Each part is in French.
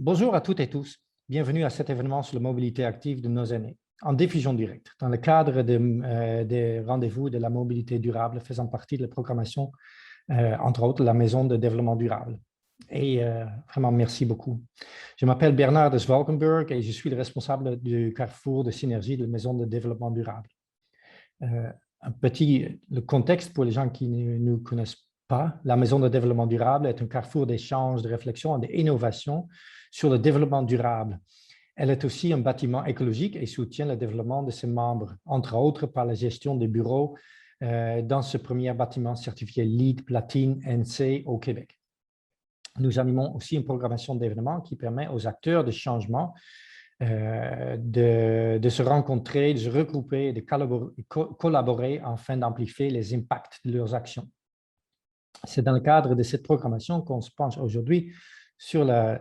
Bonjour à toutes et tous. Bienvenue à cet événement sur la mobilité active de nos aînés, en diffusion directe, dans le cadre des rendez-vous de la mobilité durable faisant partie de la programmation, entre autres, la Maison de développement durable. Et vraiment, merci beaucoup. Je m'appelle Bernard de Zwalkenburg et je suis le responsable du carrefour de synergie de la Maison de développement durable. Le contexte pour les gens qui ne nous connaissent pas, la Maison de développement durable est un carrefour d'échange, de réflexion et d'innovation sur le développement durable. Elle est aussi un bâtiment écologique et soutient le développement de ses membres, entre autres par la gestion des bureaux dans ce premier bâtiment certifié LEED Platine NC au Québec. Nous animons aussi une programmation d'événements qui permet aux acteurs de changement de se rencontrer, de se regrouper, de collaborer afin d'amplifier les impacts de leurs actions. C'est dans le cadre de cette programmation qu'on se penche aujourd'hui sur la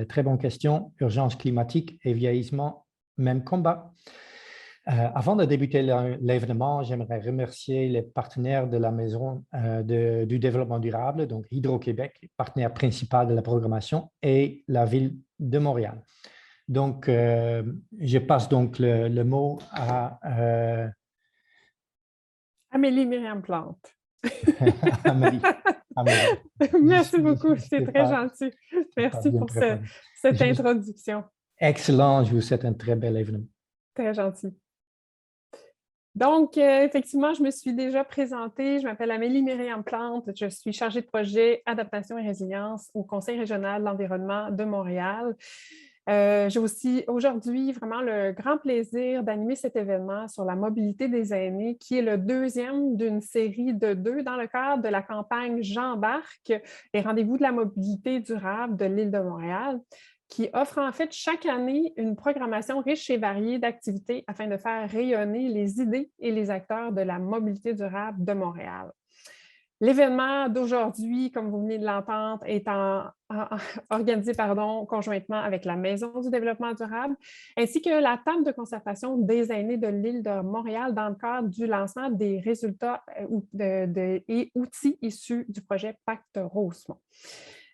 très bonne question « Urgence climatique et vieillissement, même combat ». Avant de débuter l'événement, j'aimerais remercier les partenaires de la Maison du développement durable, donc Hydro-Québec, partenaire principal de la programmation, et la Ville de Montréal. Donc, je passe donc le mot à… Amélie Myriam Plante. Amélie. Merci beaucoup, c'est très gentil. Merci pour cette introduction. Excellent, je vous souhaite un très bel événement. Très gentil. Donc, effectivement, je me suis déjà présentée. Je m'appelle Amélie Myriam Plante. Je suis chargée de projet Adaptation et résilience au Conseil régional de l'environnement de Montréal. J'ai aussi aujourd'hui vraiment le grand plaisir d'animer cet événement sur la mobilité des aînés, qui est le deuxième d'une série de 2 dans le cadre de la campagne J'embarque, les rendez-vous de la mobilité durable de l'île de Montréal, qui offre en fait chaque année une programmation riche et variée d'activités afin de faire rayonner les idées et les acteurs de la mobilité durable de Montréal. L'événement d'aujourd'hui, comme vous venez de l'entendre, est organisé conjointement avec la Maison du développement durable, ainsi que la table de concertation des aînés de l'île de Montréal dans le cadre du lancement des résultats et outils issus du projet Pacte Rosemont.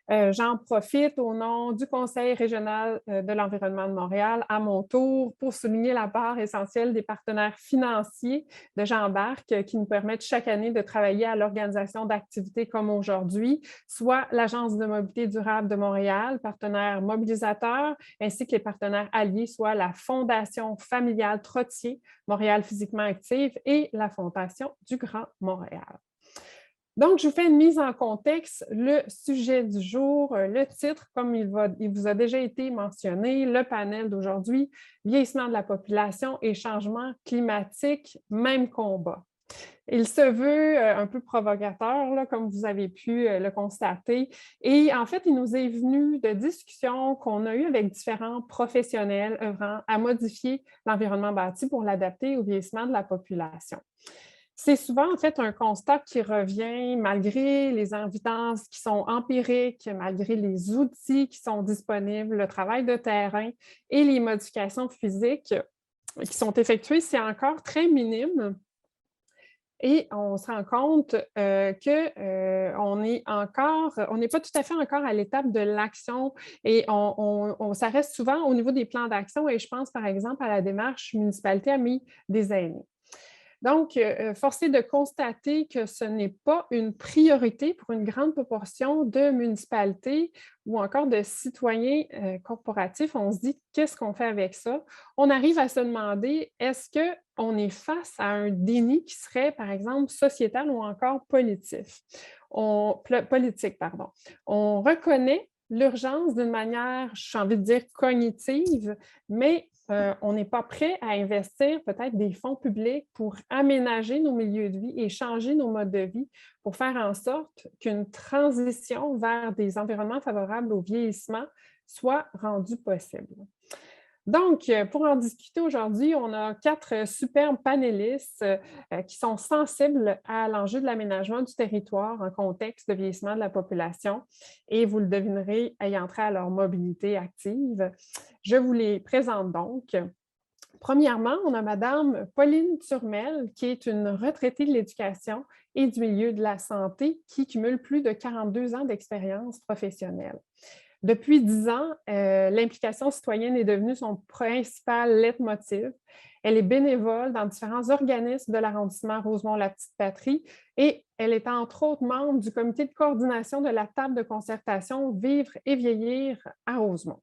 J'en profite au nom du Conseil régional de l'environnement de Montréal, à mon tour, pour souligner la part essentielle des partenaires financiers de J'embarque qui nous permettent chaque année de travailler à l'organisation d'activités comme aujourd'hui, soit l'Agence de mobilité durable de Montréal, partenaire mobilisateur, ainsi que les partenaires alliés, soit la Fondation familiale Trottier, Montréal physiquement active et la Fondation du Grand Montréal. Donc, je vous fais une mise en contexte, le sujet du jour, le titre, comme il vous a déjà été mentionné, le panel d'aujourd'hui, vieillissement de la population et changement climatique, même combat. Il se veut un peu provocateur, là, comme vous avez pu le constater. Et en fait, il nous est venu de discussions qu'on a eues avec différents professionnels œuvrant à modifier l'environnement bâti pour l'adapter au vieillissement de la population. C'est souvent, en fait, un constat qui revient malgré les évidences qui sont empiriques, malgré les outils qui sont disponibles, le travail de terrain et les modifications physiques qui sont effectuées, c'est encore très minime. Et on se rend compte qu'on n'est pas tout à fait encore à l'étape de l'action et ça reste souvent au niveau des plans d'action et je pense par exemple à la démarche Municipalité Amis des aînés. Donc, force est de constater que ce n'est pas une priorité pour une grande proportion de municipalités ou encore de citoyens corporatifs. On se dit, qu'est-ce qu'on fait avec ça? On arrive à se demander, est-ce qu'on est face à un déni qui serait, par exemple, sociétal ou encore politique? On reconnaît l'urgence d'une manière, j'ai envie de dire, cognitive, mais on n'est pas prêt à investir peut-être des fonds publics pour aménager nos milieux de vie et changer nos modes de vie pour faire en sorte qu'une transition vers des environnements favorables au vieillissement soit rendue possible. Donc, pour en discuter aujourd'hui, on a 4 superbes panélistes qui sont sensibles à l'enjeu de l'aménagement du territoire en contexte de vieillissement de la population et vous le devinerez, ayant trait à leur mobilité active. Je vous les présente donc. Premièrement, on a Madame Pauline Turmel, qui est une retraitée de l'éducation et du milieu de la santé qui cumule plus de 42 ans d'expérience professionnelle. Depuis 10 ans, l'implication citoyenne est devenue son principal leitmotiv. Elle est bénévole dans différents organismes de l'arrondissement Rosemont-la-Petite-Patrie et elle est entre autres membre du comité de coordination de la table de concertation Vivre et vieillir à Rosemont.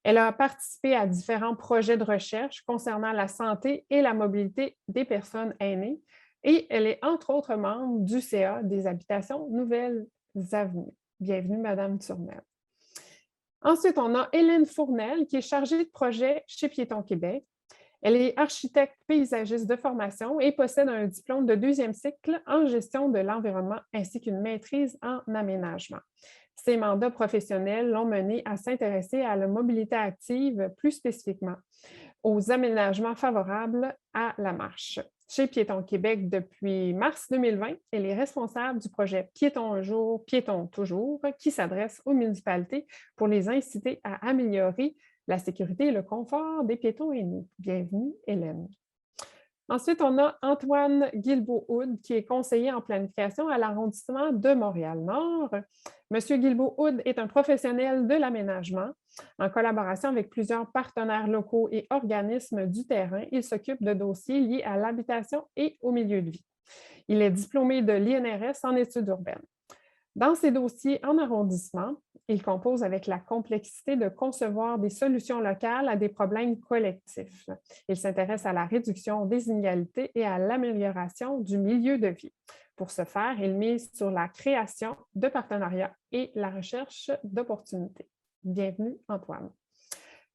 Elle a participé à différents projets de recherche concernant la santé et la mobilité des personnes aînées et elle est entre autres membre du CA des habitations Nouvelles Avenues. Bienvenue, Madame Turmel. Ensuite, on a Hélène Fournel, qui est chargée de projet chez Piétons Québec. Elle est architecte paysagiste de formation et possède un diplôme de 2e cycle en gestion de l'environnement ainsi qu'une maîtrise en aménagement. Ses mandats professionnels l'ont menée à s'intéresser à la mobilité active, plus spécifiquement aux aménagements favorables à la marche. Chez Piétons Québec, depuis mars 2020, elle est responsable du projet Piétons un jour, Piétons toujours, qui s'adresse aux municipalités pour les inciter à améliorer la sécurité et le confort des piétons aînés. Bienvenue, Hélène. Ensuite, on a Antoine Guilbeault-Houde, qui est conseiller en planification à l'arrondissement de Montréal-Nord. Monsieur Guilbeault-Houde est un professionnel de l'aménagement. En collaboration avec plusieurs partenaires locaux et organismes du terrain, il s'occupe de dossiers liés à l'habitation et au milieu de vie. Il est diplômé de l'INRS en études urbaines. Dans ces dossiers en arrondissement, il compose avec la complexité de concevoir des solutions locales à des problèmes collectifs. Il s'intéresse à la réduction des inégalités et à l'amélioration du milieu de vie. Pour ce faire, il mise sur la création de partenariats et la recherche d'opportunités. Bienvenue, Antoine.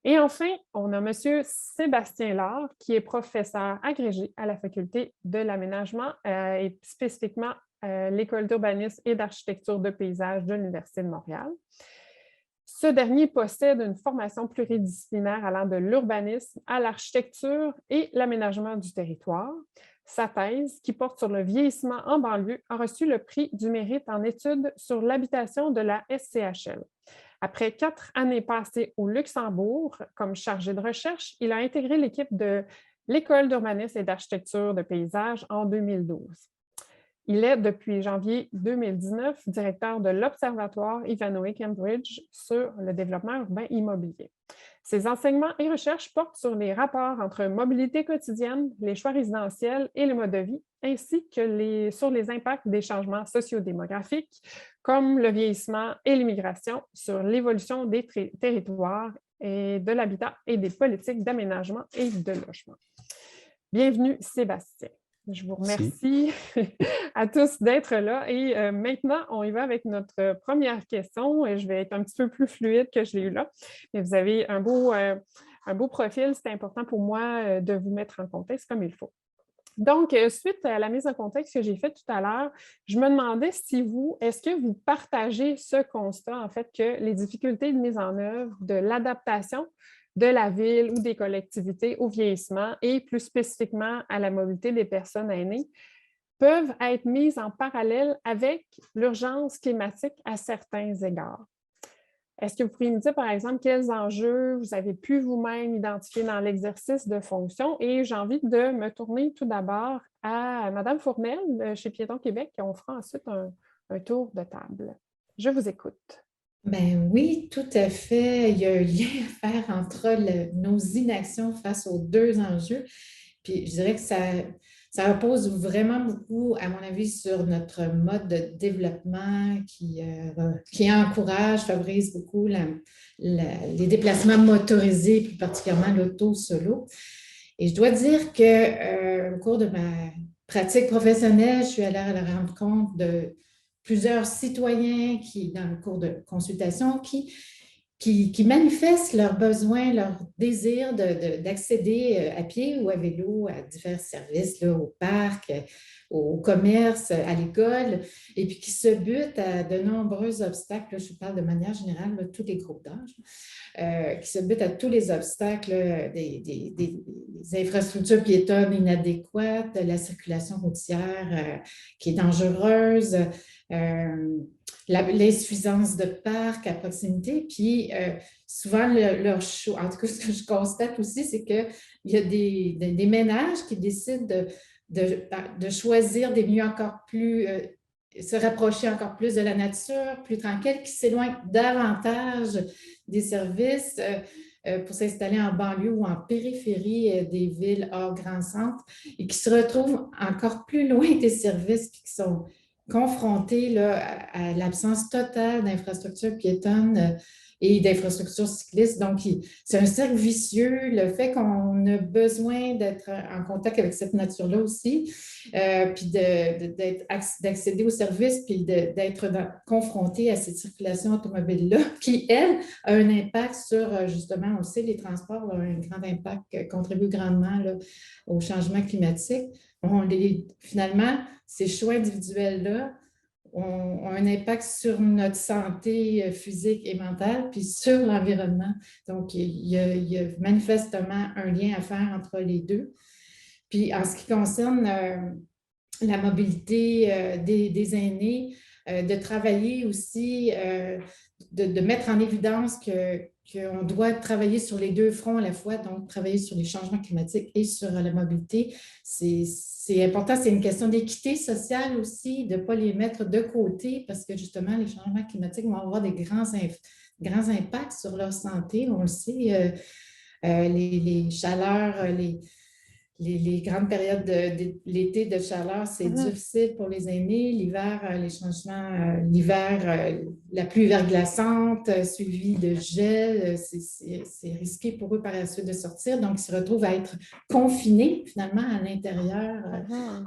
Et enfin, on a M. Sébastien Lard, qui est professeur agrégé à la Faculté de l'aménagement et spécifiquement l'École d'urbanisme et d'architecture de paysage de l'Université de Montréal. Ce dernier possède une formation pluridisciplinaire allant de l'urbanisme à l'architecture et l'aménagement du territoire. Sa thèse, qui porte sur le vieillissement en banlieue, a reçu le prix du mérite en études sur l'habitation de la SCHL. Après 4 années passées au Luxembourg comme chargé de recherche, il a intégré l'équipe de l'École d'urbanisme et d'architecture de paysage en 2012. Il est, depuis janvier 2019, directeur de l'Observatoire Ivanhoe-Cambridge sur le développement urbain immobilier. Ses enseignements et recherches portent sur les rapports entre mobilité quotidienne, les choix résidentiels et le mode de vie, ainsi que sur les impacts des changements sociodémographiques, comme le vieillissement et l'immigration, sur l'évolution des territoires et de l'habitat et des politiques d'aménagement et de logement. Bienvenue, Sébastien. Je vous remercie à tous d'être là. Et maintenant, on y va avec notre première question. Et je vais être un petit peu plus fluide que je l'ai eu là. Mais vous avez un beau profil. C'est important pour moi de vous mettre en contexte comme il faut. Donc, suite à la mise en contexte que j'ai faite tout à l'heure, je me demandais si est-ce que vous partagez ce constat, en fait, que les difficultés de mise en œuvre de l'adaptation de la ville ou des collectivités au vieillissement et plus spécifiquement à la mobilité des personnes aînées peuvent être mises en parallèle avec l'urgence climatique à certains égards. Est-ce que vous pourriez me dire, par exemple, quels enjeux vous avez pu vous-même identifier dans l'exercice de fonction? Et j'ai envie de me tourner tout d'abord à Mme Fournel chez Piétons Québec et on fera ensuite un tour de table. Je vous écoute. Ben oui, tout à fait. Il y a un lien à faire entre nos inactions face aux 2 enjeux. Puis je dirais que ça repose vraiment beaucoup, à mon avis, sur notre mode de développement qui encourage, favorise beaucoup les déplacements motorisés, plus particulièrement l'auto-solo. Et je dois dire qu'au cours de ma pratique professionnelle, je suis allée à la rencontre de plusieurs citoyens qui, dans le cours de consultation, qui manifestent leurs besoins, leur désir d'accéder à pied ou à vélo à divers services, là, au parc, au commerce, à l'école, et puis qui se butent à de nombreux obstacles. Là, je parle de manière générale, là, tous les groupes d'âge, qui se butent à tous les obstacles des infrastructures piétonnes inadéquates, la circulation routière qui est dangereuse, l'insuffisance de parcs à proximité, puis souvent leur choix. En tout cas, ce que je constate aussi, c'est qu'il y a des ménages qui décident de choisir des milieux encore plus se rapprocher encore plus de la nature, plus tranquille, qui s'éloignent davantage des services pour s'installer en banlieue ou en périphérie des villes hors grand centre et qui se retrouvent encore plus loin des services puis qui sont confrontés là, à l'absence totale d'infrastructures piétonnes et d'infrastructures cyclistes. Donc, c'est un cercle vicieux, le fait qu'on a besoin d'être en contact avec cette nature-là aussi, puis d'accéder aux services, puis d'être confronté à cette circulation automobile-là, qui, elle, a un impact sur, justement, on le sait, les transports ont un grand impact, contribuent grandement là, au changement climatique. Finalement, ces choix individuels-là ont un impact sur notre santé physique et mentale, puis sur l'environnement. Donc, il y a manifestement un lien à faire entre les deux. Puis, en ce qui concerne la mobilité des aînés, de travailler aussi, de mettre en évidence qu'on doit travailler sur les deux fronts à la fois, donc travailler sur les changements climatiques et sur la mobilité. C'est important, c'est une question d'équité sociale aussi, de ne pas les mettre de côté parce que justement, les changements climatiques vont avoir des grands impacts sur leur santé. On le sait, les chaleurs, les grandes périodes de l'été de chaleur, c'est difficile pour les aînés. L'hiver, les changements, la pluie verglaçante, suivie de gel, c'est risqué pour eux par la suite de sortir. Donc, ils se retrouvent à être confinés finalement à l'intérieur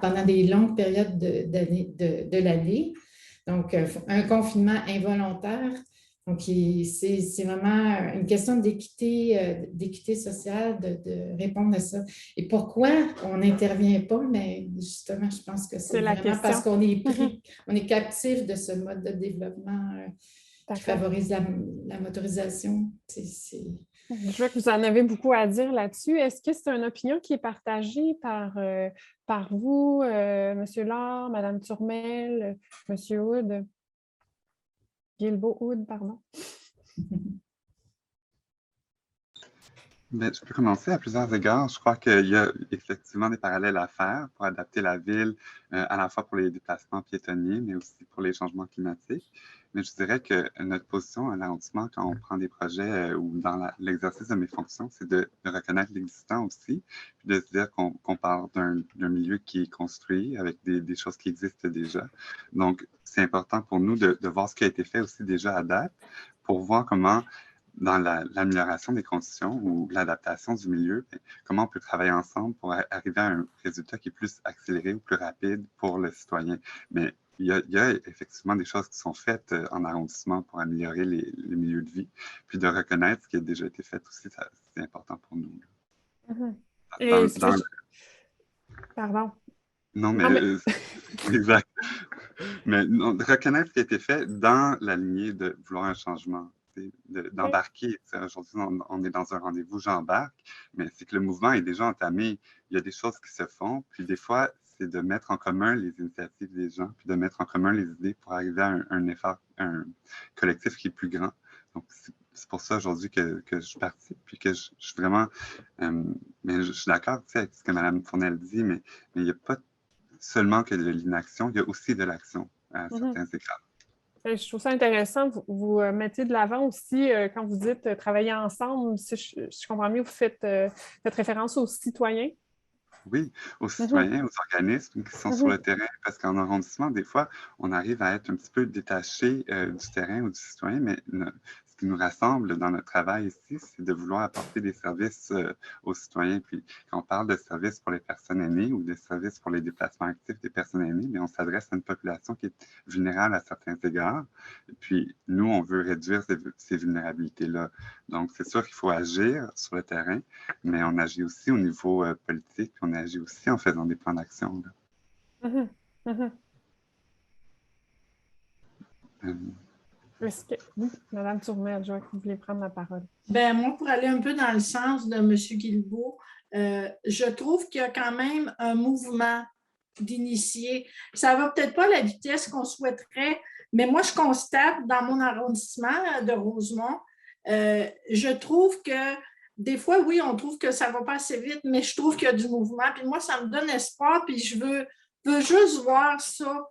pendant des longues périodes de l'année. Donc, un confinement involontaire. Donc, c'est vraiment une question d'équité sociale, de répondre à ça. Et pourquoi on n'intervient pas? Mais justement, je pense que c'est vraiment parce qu'on est pris, on est captif de ce mode de développement qui favorise la motorisation. Je vois que vous en avez beaucoup à dire là-dessus. Est-ce que c'est une opinion qui est partagée par vous, M. Laure, Mme Turmel, M. Hood? Guilbeault-Hood, pardon. Bien, je peux commencer à plusieurs égards. Je crois qu'il y a effectivement des parallèles à faire pour adapter la ville, à la fois pour les déplacements piétonniers, mais aussi pour les changements climatiques. Mais je dirais que notre position à l'arrondissement, quand on prend des projets ou dans l'exercice de mes fonctions, c'est de reconnaître l'existant aussi, puis de se dire qu'on part d'un milieu qui est construit avec des choses qui existent déjà. Donc, c'est important pour nous de voir ce qui a été fait aussi déjà à date pour voir comment dans l'amélioration des conditions ou l'adaptation du milieu, comment on peut travailler ensemble pour arriver à un résultat qui est plus accéléré ou plus rapide pour le citoyen. Mais il y a effectivement des choses qui sont faites en arrondissement pour améliorer les milieux de vie, puis de reconnaître ce qui a déjà été fait aussi, c'est important pour nous. Pardon. Non, mais... exact. Mais non, de reconnaître ce qui a été fait dans la lignée de vouloir un changement. D'embarquer. Aujourd'hui, on est dans un rendez-vous, j'embarque, mais c'est que le mouvement est déjà entamé. Il y a des choses qui se font, puis des fois, c'est de mettre en commun les initiatives des gens, puis de mettre en commun les idées pour arriver à un effort, un collectif qui est plus grand. Donc, c'est pour ça aujourd'hui que je participe, puis que je suis vraiment... mais je suis d'accord avec ce que Mme Fournel dit, mais il n'y a pas seulement que de l'inaction, il y a aussi de l'action à certains égards. Je trouve ça intéressant. Vous mettez de l'avant aussi, quand vous dites travailler ensemble, si je comprends mieux, vous faites référence aux citoyens. Oui, aux citoyens, aux organismes qui sont sur le terrain, parce qu'en arrondissement, des fois, on arrive à être un petit peu détaché du terrain ou du citoyen, mais ce qui nous rassemble dans notre travail ici, c'est de vouloir apporter des services aux citoyens. Puis quand on parle de services pour les personnes aînées ou des services pour les déplacements actifs des personnes aînées, mais on s'adresse à une population qui est vulnérable à certains égards. Et puis nous, on veut réduire ces vulnérabilités-là. Donc, c'est sûr qu'il faut agir sur le terrain, mais on agit aussi au niveau politique, puis on agit aussi en faisant des plans d'action. Oui, Mme Turmel, je vois que vous voulez prendre la parole. Bien, moi, pour aller un peu dans le sens de M. Guilbeault, je trouve qu'il y a quand même un mouvement d'initier. Ça ne va peut-être pas à la vitesse qu'on souhaiterait, mais moi, je constate dans mon arrondissement de Rosemont, je trouve que des fois, oui, on trouve que ça ne va pas assez vite, mais je trouve qu'il y a du mouvement. Puis moi, ça me donne espoir, puis je veux juste voir ça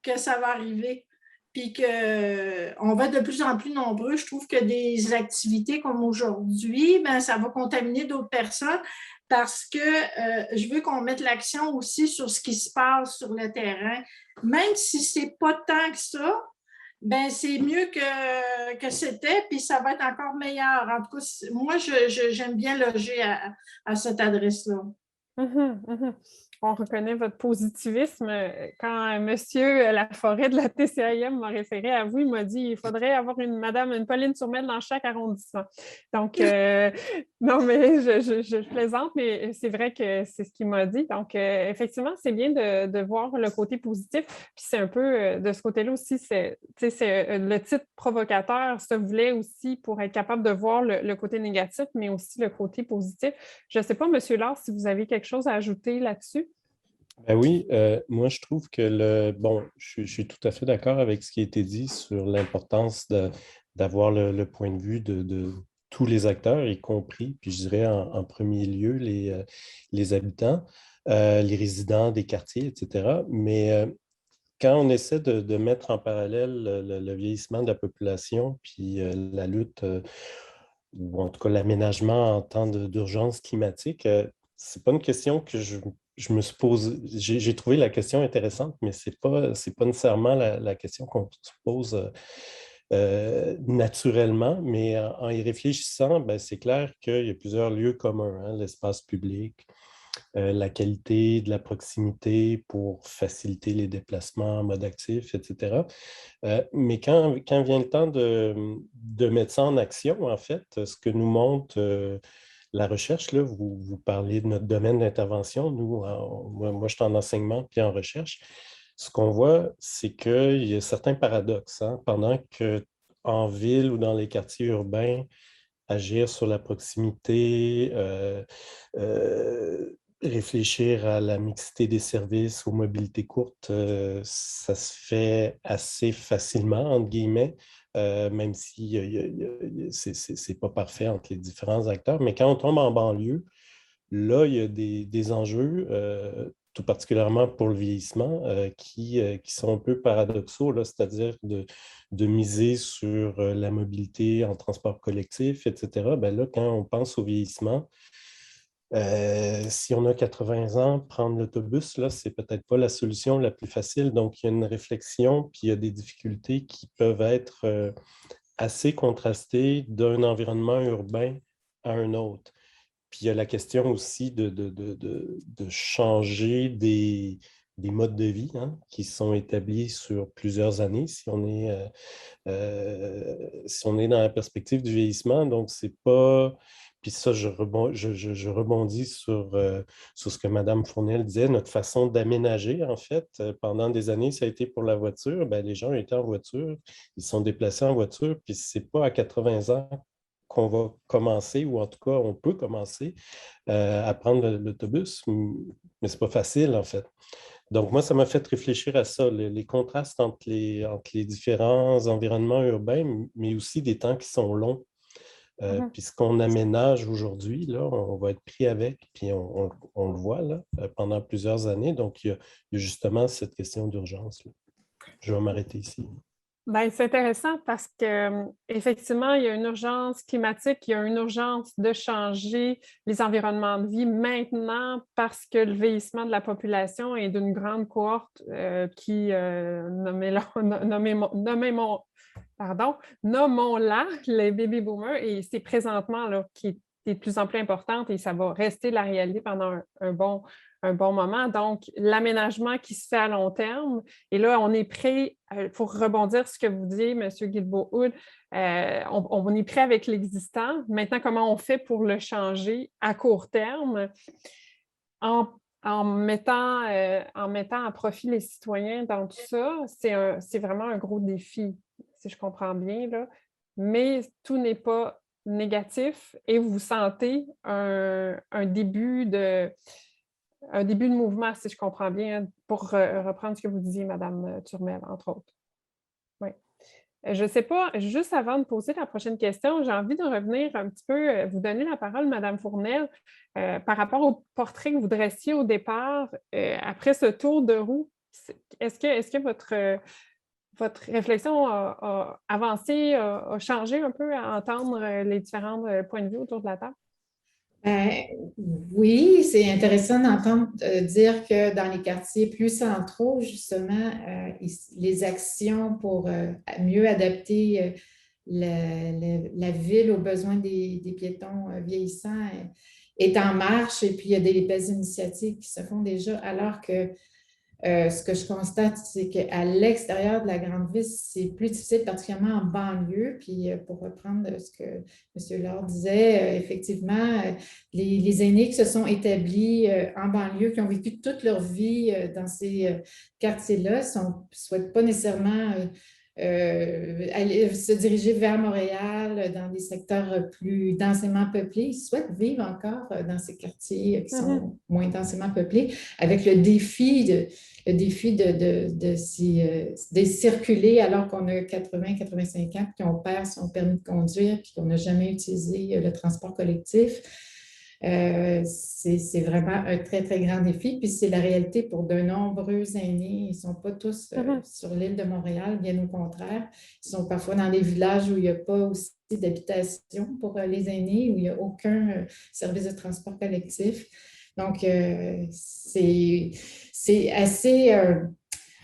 que ça va arriver. Puis qu'on va être de plus en plus nombreux. Je trouve que des activités comme aujourd'hui, ben, ça va contaminer d'autres personnes parce que je veux qu'on mette l'action aussi sur ce qui se passe sur le terrain. Même si ce n'est pas tant que ça, ben, c'est mieux que c'était, puis ça va être encore meilleur. En tout cas, moi, j'aime bien loger à cette adresse-là. On reconnaît votre positivisme. Quand Monsieur Laforêt de la TCAM m'a référé à vous, il m'a dit qu'il faudrait avoir une Pauline Turmel dans chaque arrondissement. Donc, non, mais je plaisante, mais c'est vrai que c'est ce qu'il m'a dit. Donc, effectivement, c'est bien de voir le côté positif. Puis c'est un peu de ce côté-là aussi, le titre provocateur se voulait aussi pour être capable de voir le côté négatif, mais aussi le côté positif. Je ne sais pas, M. Lars, si vous avez quelque chose à ajouter là-dessus. Ben oui, moi je trouve que je suis tout à fait d'accord avec ce qui a été dit sur l'importance d'avoir le point de vue de tous les acteurs, y compris, puis je dirais en premier lieu, les habitants, les résidents des quartiers, etc. Mais quand on essaie de mettre en parallèle le vieillissement de la population, puis la lutte, ou en tout cas l'aménagement en temps d'urgence climatique, c'est pas une question que je me suis posée. J'ai trouvé la question intéressante, mais c'est pas nécessairement la question qu'on se pose naturellement, mais en y réfléchissant, ben, c'est clair qu'il y a plusieurs lieux communs, hein, l'espace public, la qualité de la proximité pour faciliter les déplacements en mode actif, etc. Mais quand vient le temps de mettre ça en action, en fait, ce que nous montre la recherche, là, vous parlez de notre domaine d'intervention. Nous, moi, je suis en enseignement puis en recherche. Ce qu'on voit, c'est qu'il y a certains paradoxes. Hein, pendant qu'en ville ou dans les quartiers urbains, agir sur la proximité, réfléchir à la mixité des services, aux mobilités courtes, ça se fait assez facilement, entre guillemets. Même si c'est pas parfait entre les différents acteurs. Mais quand on tombe en banlieue, là, il y a des enjeux, tout particulièrement pour le vieillissement, qui sont un peu paradoxaux, là, c'est-à-dire de miser sur la mobilité en transport collectif, etc. Ben là, quand on pense au vieillissement, si on a 80 ans, prendre l'autobus, là, c'est peut-être pas la solution la plus facile. Donc, il y a une réflexion, puis il y a des difficultés qui peuvent être assez contrastées d'un environnement urbain à un autre. Puis il y a la question aussi de changer des modes de vie, hein, qui sont établis sur plusieurs années si on est dans la perspective du vieillissement. Donc, c'est pas... Puis ça, je rebondis sur ce que Mme Fournel disait, notre façon d'aménager, en fait. Pendant des années, ça a été pour la voiture. Bien, les gens étaient en voiture, ils sont déplacés en voiture, puis c'est pas à 80 ans qu'on va commencer, ou en tout cas, on peut commencer à prendre l'autobus, mais c'est pas facile, en fait. Donc, moi, ça m'a fait réfléchir à ça, les contrastes entre les différents environnements urbains, mais aussi des temps qui sont longs. Puis ce qu'on aménage aujourd'hui, là, on va être pris avec, puis on le voit là, pendant plusieurs années. Donc, il y a justement cette question d'urgence. Je vais m'arrêter ici. Bien, c'est intéressant parce qu'effectivement, il y a une urgence climatique, il y a une urgence de changer les environnements de vie maintenant parce que le vieillissement de la population est d'une grande cohorte qui, nommons-la, les baby boomers, et c'est présentement là, qui est de plus en plus importante et ça va rester la réalité pendant un bon moment. Donc, l'aménagement qui se fait à long terme, et là, on est prêt, pour rebondir sur ce que vous dites, M. Guilbeault-Hood, on est prêt avec l'existant. Maintenant, comment on fait pour le changer à court terme en mettant à profit les citoyens dans tout ça? C'est vraiment un gros défi, si je comprends bien, là. Mais tout n'est pas négatif et vous sentez un début de mouvement, si je comprends bien, pour reprendre ce que vous disiez, Mme Turmel, entre autres. Oui. Je ne sais pas, juste avant de poser la prochaine question, j'ai envie de revenir un petit peu, vous donner la parole, Mme Fournel, par rapport au portrait que vous dressiez au départ, après ce tour de roue Est-ce que votre réflexion a avancé, a changé un peu à entendre les différents points de vue autour de la table? Oui, c'est intéressant d'entendre dire que dans les quartiers plus centraux, justement, les actions pour mieux adapter la ville aux besoins des piétons vieillissants est en marche et puis il y a des belles initiatives qui se font déjà, alors que ce que je constate, c'est qu'à l'extérieur de la grande ville, c'est plus difficile, particulièrement en banlieue. Puis pour reprendre ce que M. Laure disait, effectivement, les aînés qui se sont établis en banlieue, qui ont vécu toute leur vie dans ces quartiers-là, ne souhaitent pas nécessairement aller se diriger vers Montréal dans des secteurs plus densément peuplés. Ils souhaitent vivre encore dans ces quartiers qui sont moins densément peuplés, avec le défi de circuler alors qu'on a 80-85 ans, puis qu'on perd son permis de conduire, puis qu'on n'a jamais utilisé le transport collectif. C'est vraiment un très, très grand défi. Puis c'est la réalité pour de nombreux aînés. Ils ne sont pas tous sur l'île de Montréal, bien au contraire. Ils sont parfois dans des villages où il n'y a pas aussi d'habitation pour les aînés, où il n'y a aucun service de transport collectif. Donc, c'est assez,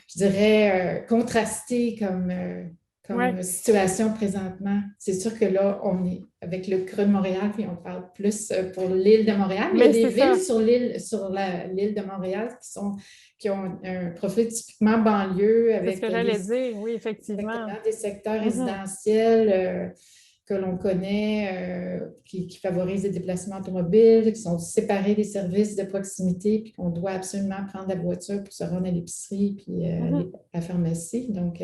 je dirais, contrasté comme situation présentement. C'est sûr que là, on est avec le Creux de Montréal, puis on parle plus pour l'île de Montréal. Mais il y a des villes sur l'île de Montréal qui ont un profil typiquement banlieue. C'est ce que j'allais dire, oui, effectivement. Des secteurs résidentiels que l'on connaît, qui favorisent les déplacements automobiles, qui sont séparés des services de proximité, puis qu'on doit absolument prendre la voiture pour se rendre à l'épicerie puis à la pharmacie. Donc,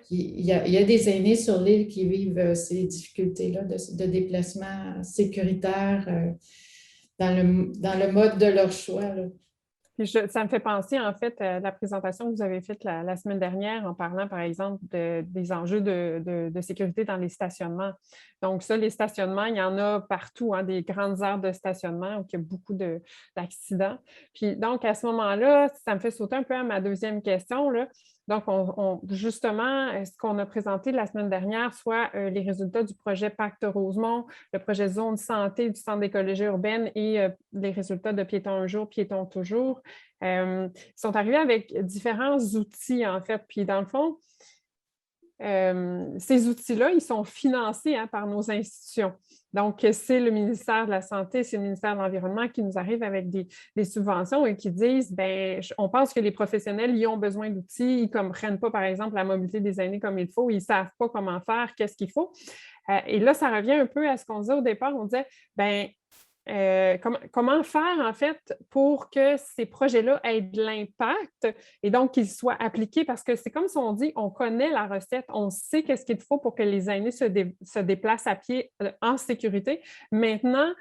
il y a des aînés sur l'île qui vivent ces difficultés-là de déplacement sécuritaire dans le mode de leur choix, là. Ça me fait penser, en fait, à la présentation que vous avez faite la semaine dernière en parlant, par exemple, des enjeux de sécurité dans les stationnements. Donc, ça, les stationnements, il y en a partout, hein, des grandes aires de stationnement où il y a beaucoup d'accidents. Puis, donc, à ce moment-là, ça me fait sauter un peu à ma deuxième question, là. Donc, justement, ce qu'on a présenté la semaine dernière, soit les résultats du projet Pacte Rosemont, le projet Zone Santé du Centre d'écologie urbaine et les résultats de Piétons un jour, Piétons toujours, sont arrivés avec différents outils, en fait. Puis, dans le fond, ces outils-là, ils sont financés par nos institutions. Donc, c'est le ministère de la Santé, c'est le ministère de l'Environnement qui nous arrive avec des subventions et qui disent, bien, on pense que les professionnels y ont besoin d'outils, ils ne comprennent pas, par exemple, la mobilité des aînés comme il faut, ils ne savent pas comment faire, qu'est-ce qu'il faut. Et là, ça revient un peu à ce qu'on disait au départ, on disait, bien, comment faire, en fait, pour que ces projets-là aient de l'impact et donc qu'ils soient appliqués? Parce que c'est comme si on dit, on connaît la recette, on sait qu'est-ce qu'il faut pour que les aînés se déplacent à pied en sécurité. Maintenant,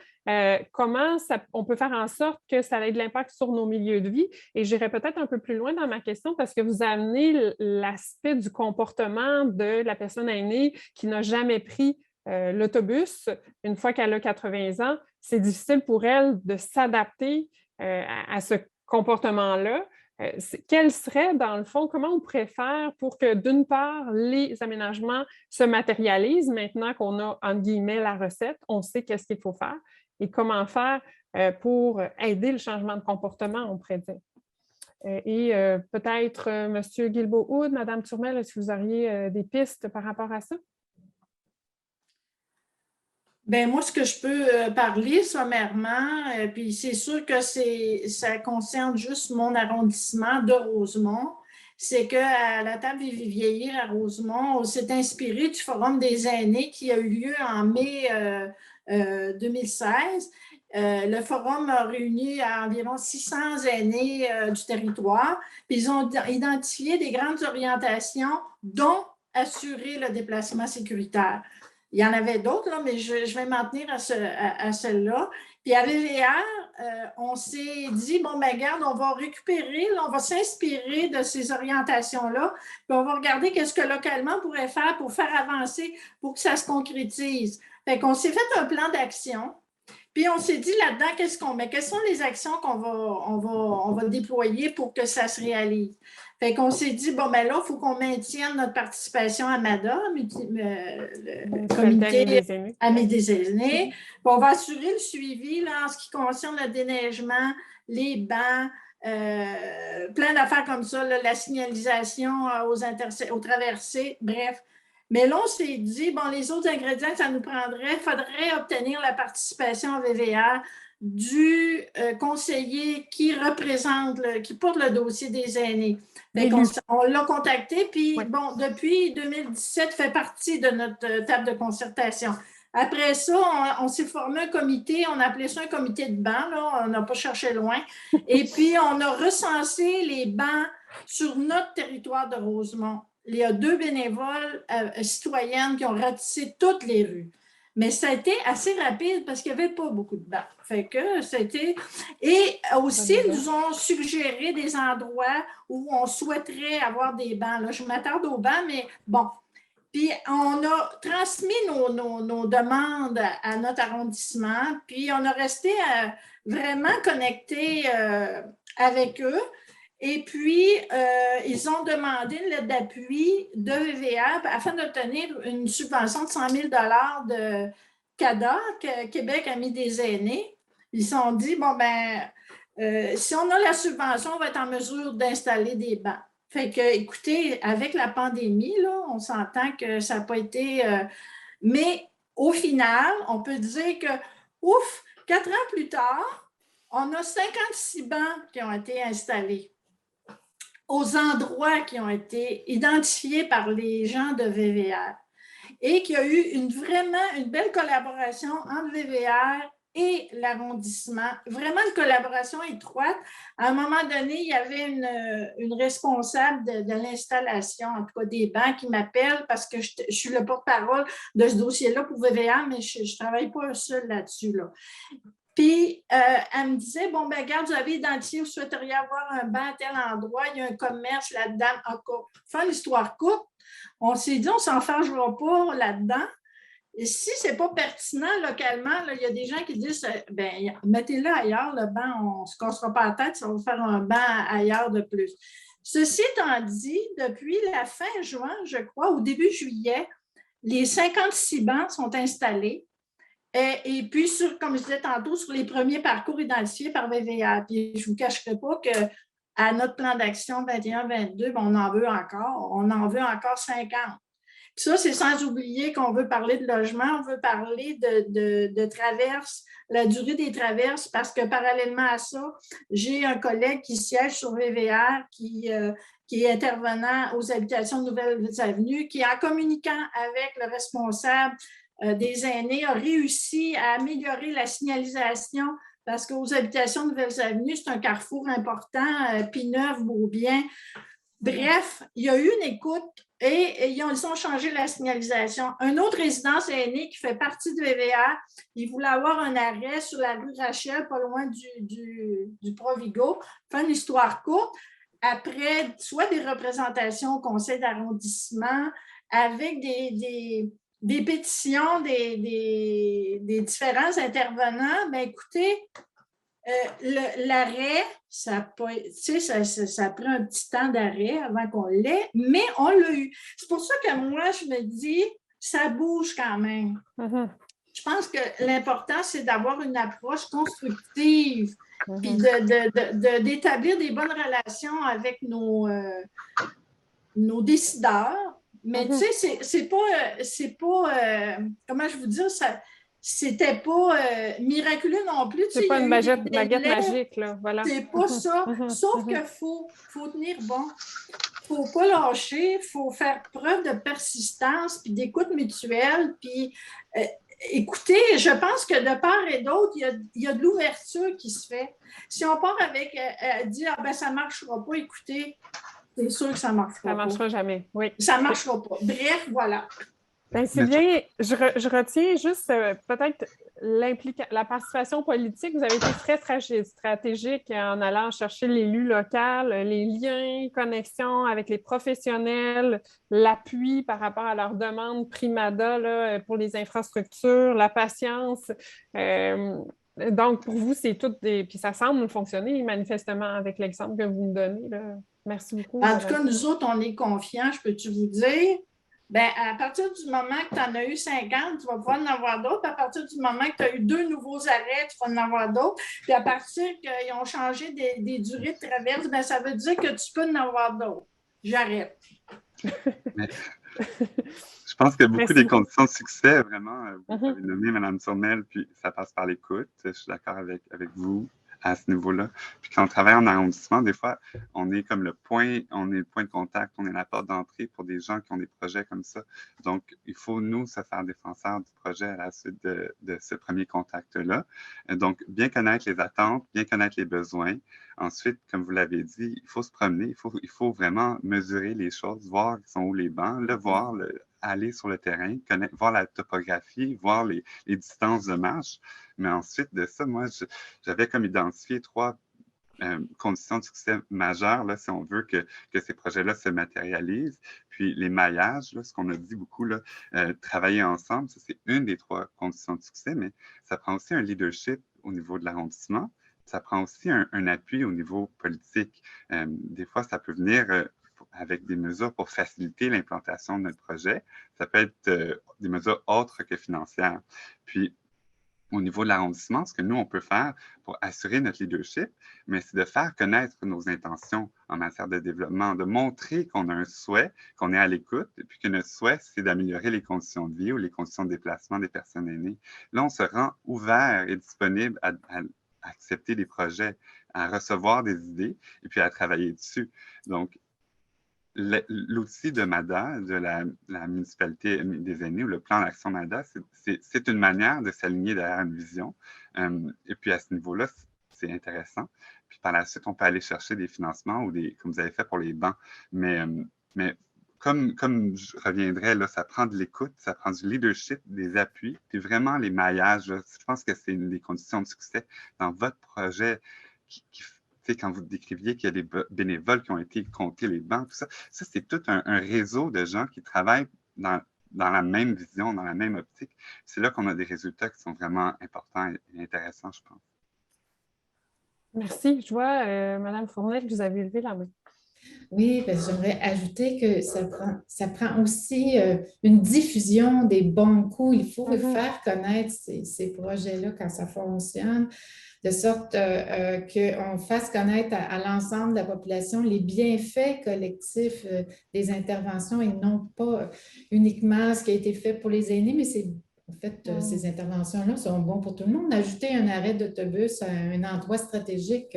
comment on peut faire en sorte que ça ait de l'impact sur nos milieux de vie? Et j'irai peut-être un peu plus loin dans ma question parce que vous amenez l'aspect du comportement de la personne aînée qui n'a jamais pris l'autobus, une fois qu'elle a 80 ans, c'est difficile pour elle de s'adapter à ce comportement-là. Quel serait, dans le fond, comment on pourrait faire pour que, d'une part, les aménagements se matérialisent maintenant qu'on a, entre guillemets, la recette, on sait qu'est-ce qu'il faut faire, et comment faire pour aider le changement de comportement, on pourrait dire. Et peut-être, M. Guilbeault-Houde, Mme Turmel, est-ce que vous auriez des pistes par rapport à ça? Bien, moi, ce que je peux parler sommairement, puis c'est sûr que ça concerne juste mon arrondissement de Rosemont, c'est qu'à la table des vieillir à Rosemont, on s'est inspiré du Forum des aînés qui a eu lieu en mai 2016. Le forum a réuni environ 600 aînés du territoire, puis ils ont identifié des grandes orientations, dont assurer le déplacement sécuritaire. Il y en avait d'autres, là, mais je vais m'en tenir à celle-là. Puis à VVR, on s'est dit, bon, ben regarde, on va récupérer, là, on va s'inspirer de ces orientations-là, puis on va regarder qu'est-ce que localement on pourrait faire pour faire avancer, pour que ça se concrétise. Fait qu'on s'est fait un plan d'action. Puis on s'est dit là-dedans, qu'est-ce qu'on met? Quelles sont les actions on va déployer pour que ça se réalise? Fait qu'on s'est dit, bon, ben là, il faut qu'on maintienne notre participation à MADA, le comité Amis des aînés. Puis on va assurer le suivi là, en ce qui concerne le déneigement, les bancs, plein d'affaires comme ça, là, la signalisation aux traversées, bref. Mais là, on s'est dit, bon, les autres ingrédients que ça nous prendrait, il faudrait obtenir la participation en VVR du conseiller qui représente, qui porte le dossier des aînés. On l'a contacté, puis oui. Bon, depuis 2017, fait partie de notre table de concertation. Après ça, on s'est formé un comité, on appelait ça un comité de bancs, là, on n'a pas cherché loin. Et puis, on a recensé les bancs sur notre territoire de Rosemont. Il y a 2 bénévoles citoyennes qui ont ratissé toutes les rues. Mais ça a été assez rapide parce qu'il n'y avait pas beaucoup de bancs. Fait que c'était... Et aussi, ils nous ont suggéré des endroits où on souhaiterait avoir des bancs. Là, je m'attarde aux bancs, mais bon. Puis, on a transmis nos demandes à notre arrondissement, puis on a resté vraiment connectés avec eux. Et puis, ils ont demandé une lettre d'appui de VVR afin d'obtenir une subvention de 100 000 de CADA, Québec Amis des aînés. Ils se sont dit, bon, ben, si on a la subvention, on va être en mesure d'installer des bancs. Fait que, écoutez, avec la pandémie, là, on s'entend que ça n'a pas été... mais au final, on peut dire que, ouf, 4 ans plus tard, on a 56 bancs qui ont été installés aux endroits qui ont été identifiés par les gens de VVR et qu'il y a eu vraiment une belle collaboration entre VVR et l'arrondissement, vraiment une collaboration étroite. À un moment donné, il y avait une responsable de l'installation, en tout cas des bancs, qui m'appelle parce que je suis le porte-parole de ce dossier-là pour VVR, mais je ne travaille pas seule là-dessus, là. Puis, elle me disait, bon, ben regarde, vous avez identifié, vous souhaiteriez avoir un banc à tel endroit, il y a un commerce là-dedans. Encore, faire l'histoire courte, on s'est dit, on ne s'en fâchera pas là-dedans. Et si ce n'est pas pertinent localement, là, il y a des gens qui disent, ben mettez-le ailleurs, le banc, on ne se cassera pas la tête, ça va faire un banc ailleurs de plus. Ceci étant dit, depuis la fin juin, je crois, au début juillet, les 56 bancs sont installés. Et puis, comme je disais tantôt, sur les premiers parcours identifiés par VVR. Puis, je ne vous cacherai pas qu'à notre plan d'action 21-22, on en veut encore 50. Puis ça, c'est sans oublier qu'on veut parler de logement, on veut parler de traverses, la durée des traverses, parce que parallèlement à ça, j'ai un collègue qui siège sur VVR, qui est intervenant aux habitations de Nouvelles Avenues, qui, en communiquant avec le responsable des aînés, a réussi à améliorer la signalisation parce qu'aux habitations de Nouvelles Avenues, c'est un carrefour important, Pineuve, Beaubien. Bref, il y a eu une écoute et ils ont changé la signalisation. Une autre résidence aînée qui fait partie de VVR, il voulait avoir un arrêt sur la rue Rachel, pas loin du Provigo. Fin une histoire courte. Après, soit des représentations au conseil d'arrondissement avec des pétitions des différents intervenants, bien écoutez, l'arrêt, ça a pris un petit temps d'arrêt avant qu'on l'ait, mais on l'a eu. C'est pour ça que moi, je me dis, ça bouge quand même. Mm-hmm. Je pense que l'important, c'est d'avoir une approche constructive, puis d'établir des bonnes relations avec nos décideurs. Mais tu sais, c'est pas comment je vous dis, c'était pas miraculeux non plus. C'est pas une baguette magique, là. Voilà. C'est pas ça. Sauf qu'il faut tenir bon. Il ne faut pas lâcher. Il faut faire preuve de persistance puis d'écoute mutuelle. Puis écoutez, je pense que de part et d'autre, il y a de l'ouverture qui se fait. Si on part avec dire ben ça ne marchera pas, écoutez, c'est sûr que ça ne marchera pas. Ça ne marchera jamais, oui. Ça ne marchera pas. Bref, voilà. Ben, Sylvien, je retiens juste peut-être la participation politique. Vous avez été très stratégique en allant chercher l'élu local, les liens, connexions avec les professionnels, l'appui par rapport à leurs demandes Primada là, pour les infrastructures, la patience. Donc, pour vous, c'est tout des... Puis ça semble fonctionner manifestement avec l'exemple que vous me donnez, là. Merci beaucoup. En tout cas, nous autres, on est confiants, je peux-tu vous dire? Bien, à partir du moment que tu en as eu 50, tu vas pouvoir en avoir d'autres. À partir du moment que tu as eu 2 nouveaux arrêts, tu vas en avoir d'autres. Puis à partir qu'ils ont changé des durées de traverse, bien, ça veut dire que tu peux en avoir d'autres. J'arrête. Je pense que beaucoup des conditions de succès, vraiment, vous Mhm. avez nommé Mme Tournelle, puis ça passe par l'écoute. Je suis d'accord avec vous à ce niveau-là. Puis quand on travaille en arrondissement, des fois, on est comme le point de contact, on est la porte d'entrée pour des gens qui ont des projets comme ça. Donc, il faut, nous, se faire défenseurs du projet à la suite de ce premier contact-là. Donc, bien connaître les attentes, bien connaître les besoins. Ensuite, comme vous l'avez dit, il faut se promener, il faut vraiment mesurer les choses, voir sont où les bancs, aller sur le terrain, voir la topographie, voir les distances de marche. Mais ensuite de ça, moi, j'avais comme identifié 3 conditions de succès majeures, là, si on veut que ces projets-là se matérialisent. Puis les maillages, là, ce qu'on a dit beaucoup, là, travailler ensemble, ça, c'est une des 3 conditions de succès, mais ça prend aussi un leadership au niveau de l'arrondissement. Ça prend aussi un appui au niveau politique. Des fois, ça peut venir avec des mesures pour faciliter l'implantation de notre projet. Ça peut être des mesures autres que financières. Puis, au niveau de l'arrondissement, ce que nous, on peut faire pour assurer notre leadership, mais c'est de faire connaître nos intentions en matière de développement, de montrer qu'on a un souhait, qu'on est à l'écoute, et puis que notre souhait, c'est d'améliorer les conditions de vie ou les conditions de déplacement des personnes aînées. Là, on se rend ouvert et disponible à accepter des projets, à recevoir des idées et puis à travailler dessus. Donc, l'outil de MADA, de la municipalité des aînés ou le plan d'action MADA, c'est une manière de s'aligner derrière une vision. Et puis à ce niveau-là, c'est intéressant. Puis par la suite, on peut aller chercher des financements ou comme vous avez fait pour les bancs. Mais comme je reviendrai, là, ça prend de l'écoute, ça prend du leadership, des appuis, puis vraiment les maillages. Là, je pense que c'est une des conditions de succès dans votre projet quand vous décriviez qu'il y a des bénévoles qui ont été compter les bancs, tout ça, c'est tout un réseau de gens qui travaillent dans la même vision, dans la même optique. C'est là qu'on a des résultats qui sont vraiment importants et intéressants, je pense. Merci. Je vois, Mme Fournel, vous avez levé la main. Oui, parce que j'aimerais ajouter que ça prend aussi une diffusion des bons coups. Il faut faire connaître ces projets-là quand ça fonctionne, de sorte qu'on fasse connaître à l'ensemble de la population les bienfaits collectifs des interventions et non pas uniquement ce qui a été fait pour les aînés, mais ces interventions-là sont bonnes pour tout le monde. Ajouter un arrêt d'autobus à un endroit stratégique,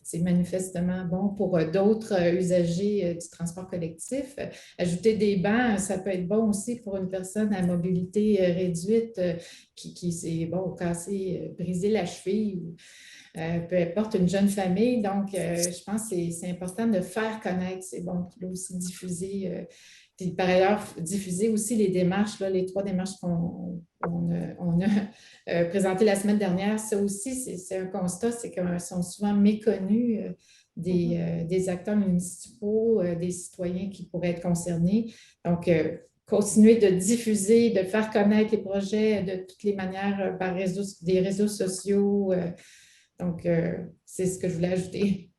c'est manifestement bon pour d'autres usagers du transport collectif. Ajouter des bancs, ça peut être bon aussi pour une personne à mobilité réduite qui s'est brisé la cheville ou peu importe, une jeune famille. Donc, je pense que c'est important de faire connaître ces bons coups, aussi diffuser. Puis par ailleurs, diffuser aussi les démarches, là, les 3 démarches qu'on a présentées la semaine dernière. Ça aussi, c'est un constat, c'est qu'elles sont souvent méconnus des acteurs municipaux, des citoyens qui pourraient être concernés. Donc, continuer de diffuser, de faire connaître les projets de toutes les manières par des réseaux sociaux. Donc, c'est ce que je voulais ajouter.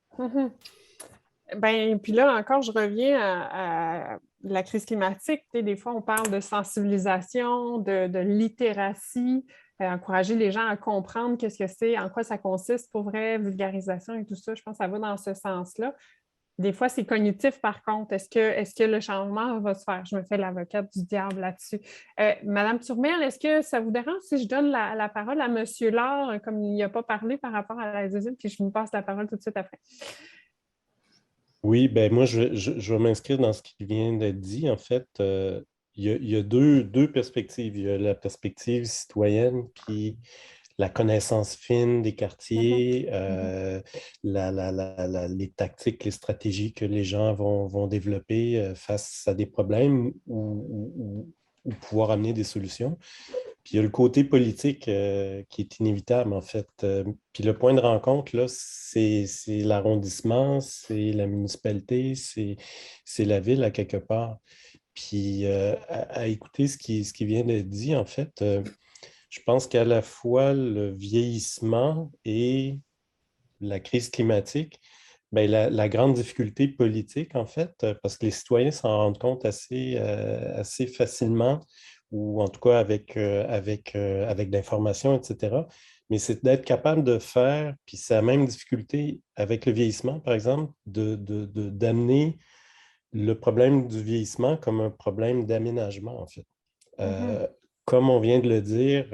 Bien, puis là encore, je reviens à la crise climatique. Tu sais, des fois, on parle de sensibilisation, de littératie, encourager les gens à comprendre qu'est-ce que c'est, en quoi ça consiste pour vrai, vulgarisation et tout ça. Je pense que ça va dans ce sens-là. Des fois, c'est cognitif, par contre. Est-ce que le changement va se faire? Je me fais l'avocate du diable là-dessus. Madame Tournelle, est-ce que ça vous dérange si je donne la parole à M. Laure, comme il n'a pas parlé par rapport à la usine, puis je vous passe la parole tout de suite après? Oui, ben moi, je vais m'inscrire dans ce qui vient d'être dit. En fait, il y a deux perspectives. Il y a la perspective citoyenne, puis la connaissance fine des quartiers, les tactiques, les stratégies que les gens vont développer face à des problèmes ou pouvoir amener des solutions. Puis il y a le côté politique qui est inévitable, en fait. Puis le point de rencontre, là, c'est l'arrondissement, c'est la municipalité, c'est la ville à quelque part. Puis à écouter ce qui vient d'être dit, en fait, Je pense qu'à la fois le vieillissement et la crise climatique, bien, la grande difficulté politique, en fait, parce que les citoyens s'en rendent compte assez facilement, ou en tout cas avec de l'information, etc. Mais c'est d'être capable de faire, puis c'est la même difficulté avec le vieillissement, par exemple, d'amener le problème du vieillissement comme un problème d'aménagement, en fait. Comme on vient de le dire,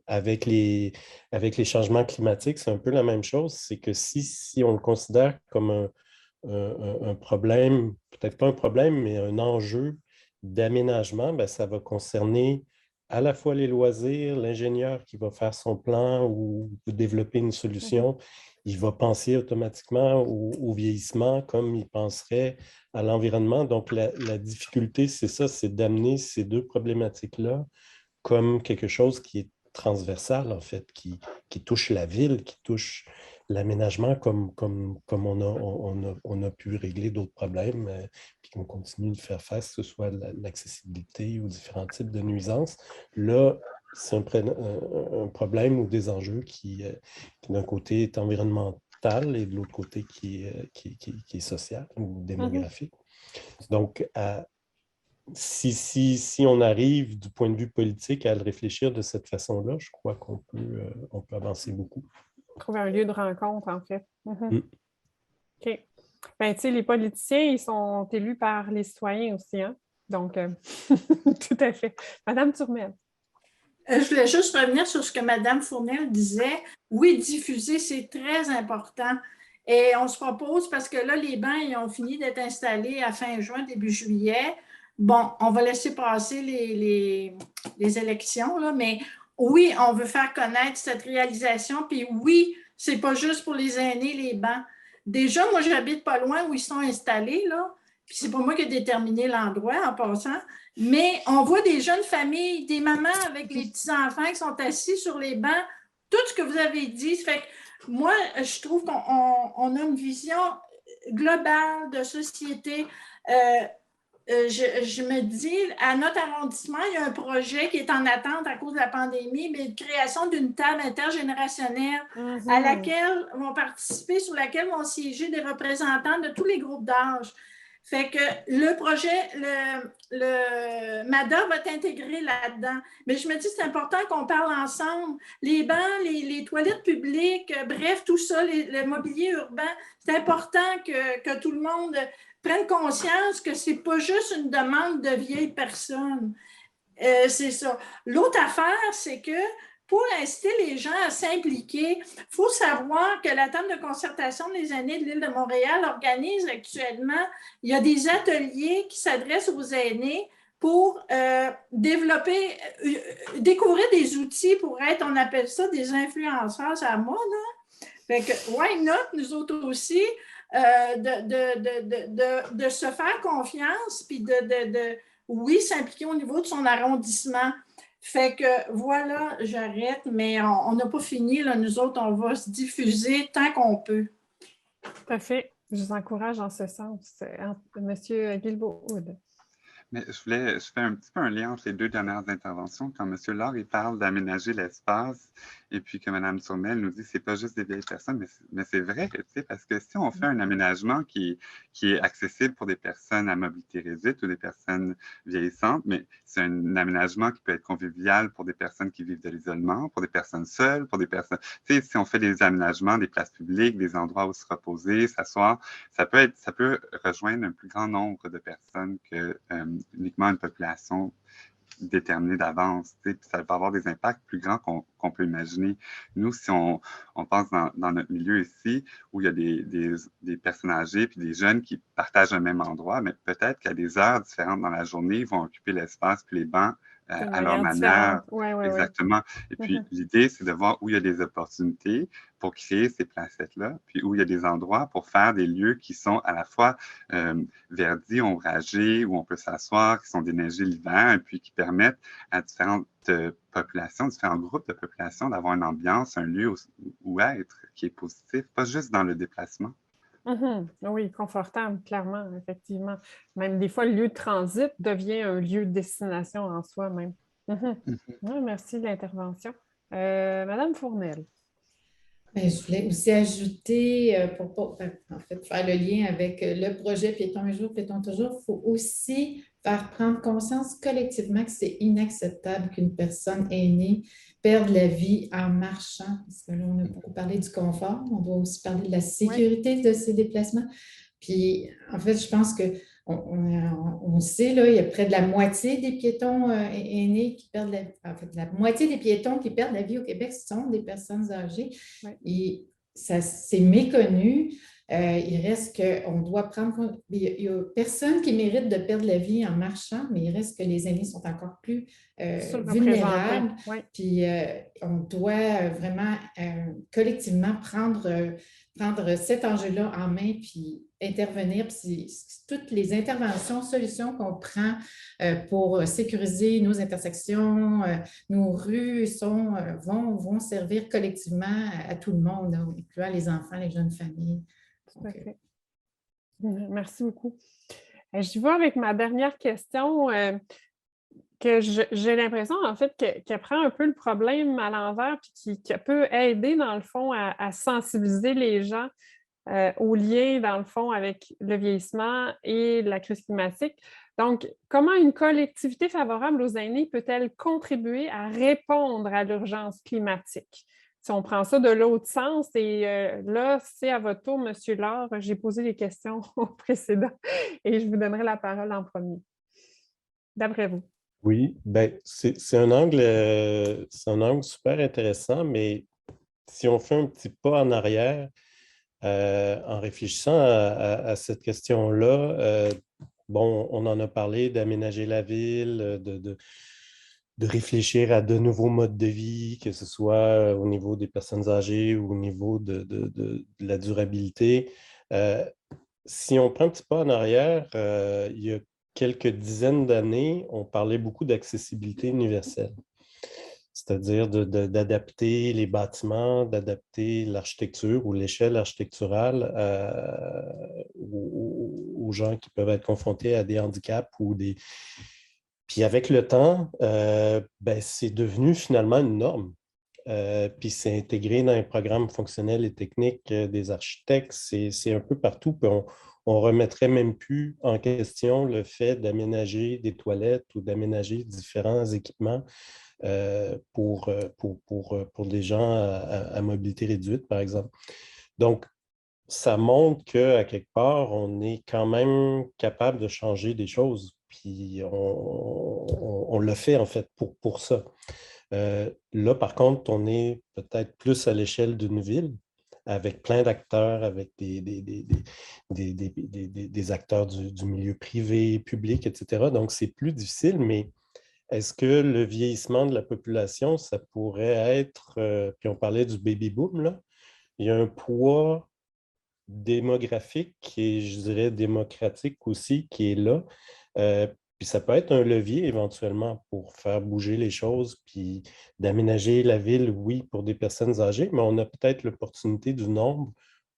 avec les changements climatiques, c'est un peu la même chose. C'est que si on le considère comme un problème, peut-être pas un problème, mais un enjeu d'aménagement, ben, ça va concerner à la fois les loisirs, l'ingénieur qui va faire son plan ou développer une solution, il va penser automatiquement au vieillissement comme il penserait à l'environnement. Donc, la difficulté, c'est ça, c'est d'amener ces deux problématiques-là comme quelque chose qui est transversal, en fait, qui touche la ville, qui touche l'aménagement comme on a pu régler d'autres problèmes, puis qu'on continue de faire face, que ce soit l'accessibilité ou différents types de nuisances. Là, c'est un problème ou des enjeux qui d'un côté, est environnemental et de l'autre côté, qui est social ou démographique. Donc, si on arrive du point de vue politique à le réfléchir de cette façon-là, je crois qu'on peut avancer beaucoup. Trouver un lieu de rencontre, en fait. OK. Ben, tu sais, les politiciens, ils sont élus par les citoyens aussi, hein? Donc, tout à fait. Madame Turmel. Je voulais juste revenir sur ce que Mme Fournel disait. Oui, diffuser, c'est très important. Et on se propose, parce que là, les bancs, ils ont fini d'être installés à fin juin, début juillet. Bon, on va laisser passer les élections, là, mais oui, on veut faire connaître cette réalisation. Puis oui, c'est pas juste pour les aînés, les bancs. Déjà, moi, j'habite pas loin où ils sont installés, là. Puis c'est pas moi qui ai déterminé l'endroit en passant. Mais on voit des jeunes familles, des mamans avec les petits-enfants qui sont assis sur les bancs. Tout ce que vous avez dit, fait que moi, je trouve qu'on a une vision globale de société. Je me dis, à notre arrondissement, il y a un projet qui est en attente à cause de la pandémie, mais de création d'une table intergénérationnelle à laquelle vont participer, sur laquelle vont siéger des représentants de tous les groupes d'âge. Fait que le projet, le MADA va être intégré là-dedans. Mais je me dis, c'est important qu'on parle ensemble. Les bancs, les toilettes publiques, bref, tout ça, le mobilier urbain, c'est important que tout le monde prenne conscience que ce n'est pas juste une demande de vieilles personnes. C'est ça. L'autre affaire, c'est que pour inciter les gens à s'impliquer, il faut savoir que la table de concertation des aînés de l'île de Montréal organise actuellement, il y a des ateliers qui s'adressent aux aînés pour développer, découvrir des outils pour être, on appelle ça des influenceurs à mode. Hein? Fait que, why not, nous autres aussi, de se faire confiance, puis oui, s'impliquer au niveau de son arrondissement. Fait que voilà, j'arrête, mais on n'a pas fini. Là, nous autres, on va se diffuser tant qu'on peut. Tout à fait. Je vous encourage en ce sens. Monsieur Guilbeault-Hood. Mais je fais un petit peu un lien entre les deux dernières interventions. Quand M. Laure, il parle d'aménager l'espace, et puis que Mme Turmel nous dit que ce n'est pas juste des vieilles personnes, mais c'est vrai, tu sais, parce que si on fait un aménagement qui est accessible pour des personnes à mobilité réduite ou des personnes vieillissantes, mais c'est un aménagement qui peut être convivial pour des personnes qui vivent de l'isolement, pour des personnes seules, pour des personnes... Tu sais, si on fait des aménagements, des places publiques, des endroits où se reposer, s'asseoir, ça peut rejoindre un plus grand nombre de personnes que uniquement une population déterminée d'avance. Puis ça va avoir des impacts plus grands qu'on peut imaginer. Nous, si on pense dans notre milieu ici, où il y a des personnes âgées puis des jeunes qui partagent le même endroit, mais peut-être qu'à des heures différentes dans la journée, ils vont occuper l'espace puis les bancs à leur manière. Exactement. Et puis, l'idée, c'est de voir où il y a des opportunités pour créer ces placettes-là, puis où il y a des endroits pour faire des lieux qui sont à la fois verdis, ombragés, où on peut s'asseoir, qui sont déneigés l'hiver, et puis qui permettent à différentes populations, différents groupes de populations d'avoir une ambiance, un lieu où être qui est positif, pas juste dans le déplacement. Oui, confortable, clairement, effectivement. Même des fois, le lieu de transit devient un lieu de destination en soi même. Oui, merci de l'intervention. Madame Fournel. Ben, je voulais aussi ajouter, en fait, faire le lien avec le projet Piéton un jour, Piéton toujours, il faut aussi faire prendre conscience collectivement que c'est inacceptable qu'une personne aînée perde la vie en marchant. Parce que là, on a beaucoup parlé du confort, on doit aussi parler de la sécurité de ces déplacements. Puis, en fait, je pense que on sait, là, il y a près de la moitié des piétons aînés qui perdent en fait, la moitié des piétons qui perdent la vie au Québec sont des personnes âgées. Ouais. Et ça, c'est méconnu. Il reste qu'on doit prendre. Il n'y a personne qui mérite de perdre la vie en marchant, mais il reste que les aînés sont encore plus vulnérables. Ouais. Puis on doit vraiment collectivement prendre cet enjeu-là en main, puis intervenir. Puis toutes les interventions, solutions qu'on prend pour sécuriser nos intersections, nos rues vont servir collectivement à tout le monde, là, incluant les enfants, les jeunes familles. Tout à fait. Merci beaucoup. Je vais avec ma dernière question, que j'ai l'impression, en fait, qu'elle prend un peu le problème à l'envers puis qui peut aider, dans le fond, à sensibiliser les gens au lien, dans le fond, avec le vieillissement et la crise climatique. Donc, comment une collectivité favorable aux aînés peut-elle contribuer à répondre à l'urgence climatique? Si on prend ça de l'autre sens, et là, c'est à votre tour, M. Laure. J'ai posé les questions au précédent et je vous donnerai la parole en premier. D'après vous. Oui, ben, c'est un angle super intéressant, mais si on fait un petit pas en arrière, en réfléchissant à cette question-là, bon, on en a parlé d'aménager la ville, de réfléchir à de nouveaux modes de vie, que ce soit au niveau des personnes âgées ou au niveau de la durabilité. Si on prend un petit pas en arrière, il y a quelques dizaines d'années, on parlait beaucoup d'accessibilité universelle, c'est-à-dire d'adapter les bâtiments, d'adapter l'architecture ou l'échelle architecturale aux gens qui peuvent être confrontés à des handicaps ou des... Puis avec le temps, ben, c'est devenu finalement une norme. Puis c'est intégré dans les programmes fonctionnels et techniques des architectes. C'est un peu partout. Puis on ne remettrait même plus en question le fait d'aménager des toilettes ou d'aménager différents équipements pour des gens à mobilité réduite, par exemple. Donc, ça montre qu'à quelque part, on est quand même capable de changer des choses. Puis on l'a fait, en fait, pour ça. Là, par contre, on est peut-être plus à l'échelle d'une ville, avec plein d'acteurs, avec des acteurs du milieu privé, public, etc. Donc, c'est plus difficile, mais est-ce que le vieillissement de la population, ça pourrait être, puis on parlait du baby-boom, là, il y a un poids démographique et je dirais démocratique aussi qui est là. Puis ça peut être un levier éventuellement pour faire bouger les choses, puis d'aménager la ville, oui, pour des personnes âgées, mais on a peut-être l'opportunité du nombre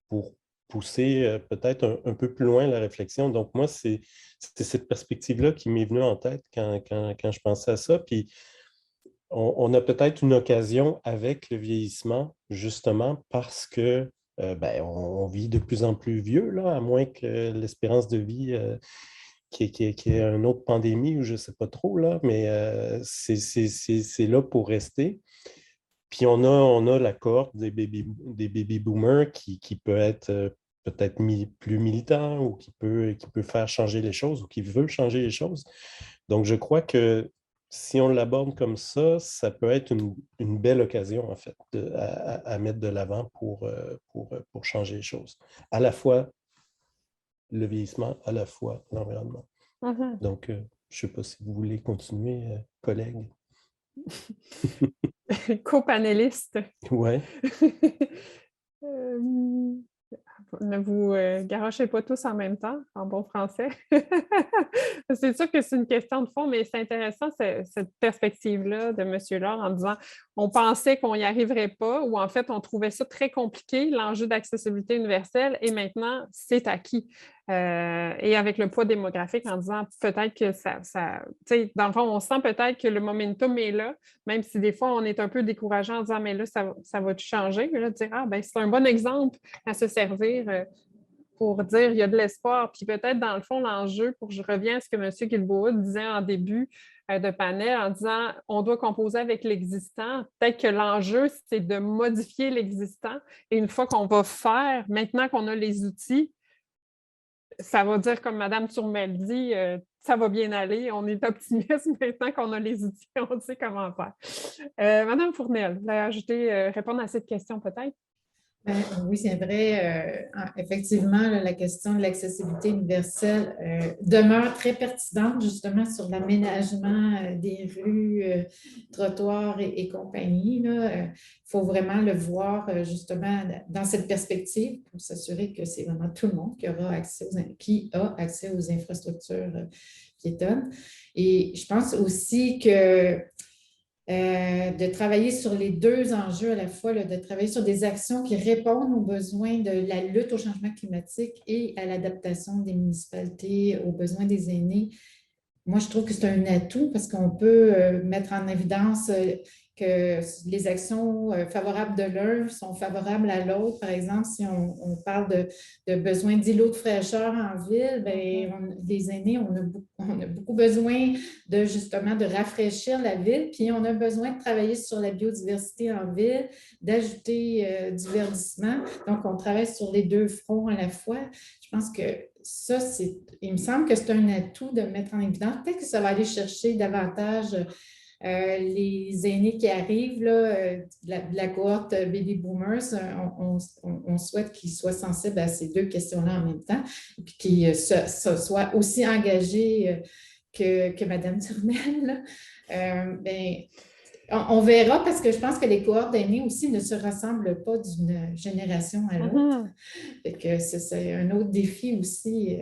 pour pousser peut-être un peu plus loin la réflexion. Donc moi, c'est cette perspective-là qui m'est venue en tête quand je pensais à ça. Puis on a peut-être une occasion avec le vieillissement, justement parce que ben, on vit de plus en plus vieux, là, à moins que l'espérance de vie qui est une autre pandémie ou je ne sais pas trop, là, mais c'est là pour rester. Puis on a la cohorte des baby boomers qui peut être peut-être plus militant ou qui peut faire changer les choses ou qui veut changer les choses. Donc, je crois que si on l'aborde comme ça peut être une belle occasion, en fait, à mettre de l'avant pour changer les choses. À la fois le vieillissement, à la fois l'environnement. Mm-hmm. Donc, je ne sais pas si vous voulez continuer, collègues. Co-panéliste. Oui. Ne vous garochez pas tous en même temps, en bon français. C'est sûr que c'est une question de fond, mais c'est intéressant cette perspective-là de M. Laure en disant on pensait qu'on n'y arriverait pas ou en fait on trouvait ça très compliqué, l'enjeu d'accessibilité universelle, et maintenant c'est acquis. et avec le poids démographique en disant peut-être que ça tu sais, dans le fond, on sent peut-être que le momentum est là, même si des fois, on est un peu décourageant en disant mais là, ça va tout changer. Mais là, de dire ben, c'est un bon exemple à se servir pour dire il y a de l'espoir. Puis peut-être, dans le fond, l'enjeu, je reviens à ce que M. Guilbeault disait en début de panel, en disant on doit composer avec l'existant. Peut-être que l'enjeu, c'est de modifier l'existant. Et une fois qu'on va faire, maintenant qu'on a les outils, ça va dire, comme Mme Turmel dit, ça va bien aller. On est optimiste maintenant qu'on a les outils, on sait comment faire. Mme Fournel, vous ajouter, répondre à cette question peut-être? Ben, oui, c'est vrai. Effectivement, là, la question de l'accessibilité universelle demeure très pertinente justement sur l'aménagement des rues, trottoirs et compagnie. Il faut vraiment le voir justement dans cette perspective pour s'assurer que c'est vraiment tout le monde qui a accès aux infrastructures piétonnes. Et je pense aussi que de travailler sur les deux enjeux à la fois, là, de travailler sur des actions qui répondent aux besoins de la lutte au changement climatique et à l'adaptation des municipalités aux besoins des aînés. Moi, je trouve que c'est un atout parce qu'on peut mettre en évidence que les actions favorables de l'un sont favorables à l'autre. Par exemple, si on parle de besoin d'îlots de fraîcheur en ville, bien, les aînés, on a beaucoup besoin de justement de rafraîchir la ville, puis on a besoin de travailler sur la biodiversité en ville, d'ajouter du verdissement. Donc, on travaille sur les deux fronts à la fois. Je pense que ça, il me semble que c'est un atout de mettre en évidence. Peut-être que ça va aller chercher davantage les aînés qui arrivent là, de la cohorte Baby Boomers. On souhaite qu'ils soient sensibles à ces deux questions-là en même temps et puis qu'ils soient aussi engagés que Mme Turmel. On verra parce que je pense que les cohortes d'aînés aussi ne se ressemblent pas d'une génération à l'autre. C'est un autre défi aussi.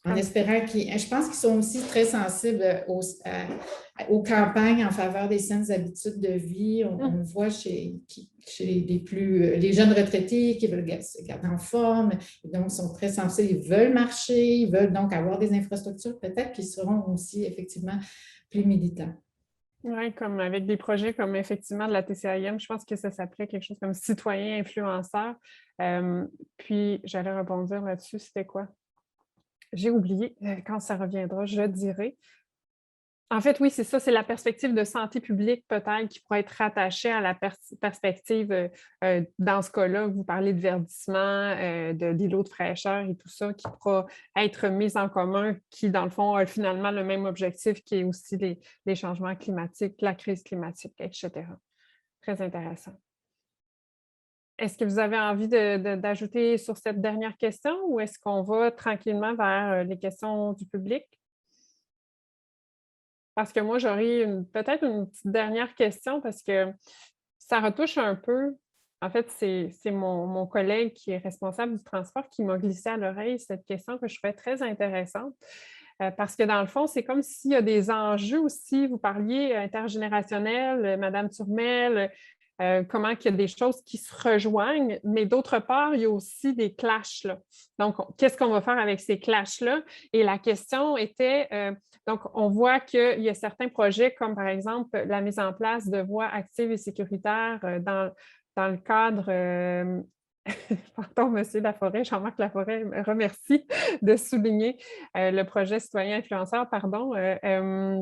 En espérant je pense qu'ils sont aussi très sensibles aux campagnes en faveur des saines habitudes de vie. On le voit chez les jeunes retraités qui veulent se garder en forme, et donc sont très sensibles, ils veulent marcher, ils veulent donc avoir des infrastructures. Peut-être qu'ils seront aussi effectivement plus militants. Oui, comme avec des projets comme effectivement de la TCIM, je pense que ça s'appelait quelque chose comme citoyen influenceur. Puis, j'allais rebondir là-dessus, c'était quoi? J'ai oublié, quand ça reviendra, je dirai. En fait, oui, c'est ça, c'est la perspective de santé publique peut-être qui pourrait être rattachée à la perspective, dans ce cas-là, vous parlez de verdissement, d'îlots de fraîcheur et tout ça, qui pourra être mis en commun, qui, dans le fond, a finalement le même objectif qui est aussi les changements climatiques, la crise climatique, etc. Très intéressant. Est-ce que vous avez envie d'ajouter sur cette dernière question ou est-ce qu'on va tranquillement vers les questions du public? Parce que moi, j'aurais peut-être une petite dernière question parce que ça retouche un peu. En fait, c'est mon collègue qui est responsable du transport qui m'a glissé à l'oreille cette question que je trouvais très intéressante. Parce que dans le fond, c'est comme s'il y a des enjeux aussi. Vous parliez intergénérationnel, Mme Turmel, comment il y a des choses qui se rejoignent, mais d'autre part, il y a aussi des clashs là. Donc, qu'est-ce qu'on va faire avec ces clashs-là? Et la question était, donc, on voit qu'il y a certains projets, comme par exemple la mise en place de voies actives et sécuritaires dans le cadre pardon, M. Laforêt, Jean-Marc Laforêt me remercie de souligner le projet citoyen influenceur, pardon.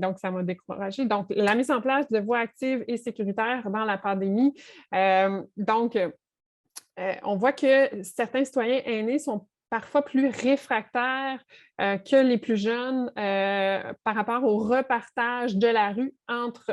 Donc, ça m'a découragée. Donc, la mise en place de voies actives et sécuritaires dans la pandémie. Donc, on voit que certains citoyens aînés sont parfois plus réfractaires que les plus jeunes par rapport au repartage de la rue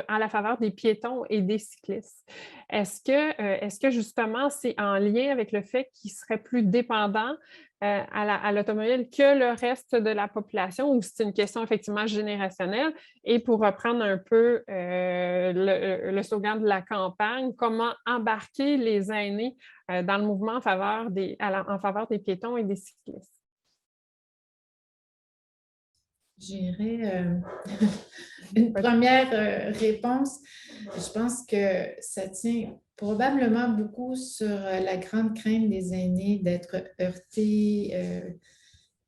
à la faveur des piétons et des cyclistes. Est-ce que justement, c'est en lien avec le fait qu'ils seraient plus dépendants à l'automobile que le reste de la population ou c'est une question effectivement générationnelle? Et pour reprendre un peu le slogan de la campagne, comment embarquer les aînés dans le mouvement en faveur des piétons et des cyclistes? J'irai une première réponse. Je pense que ça tient probablement beaucoup sur la grande crainte des aînés d'être heurtés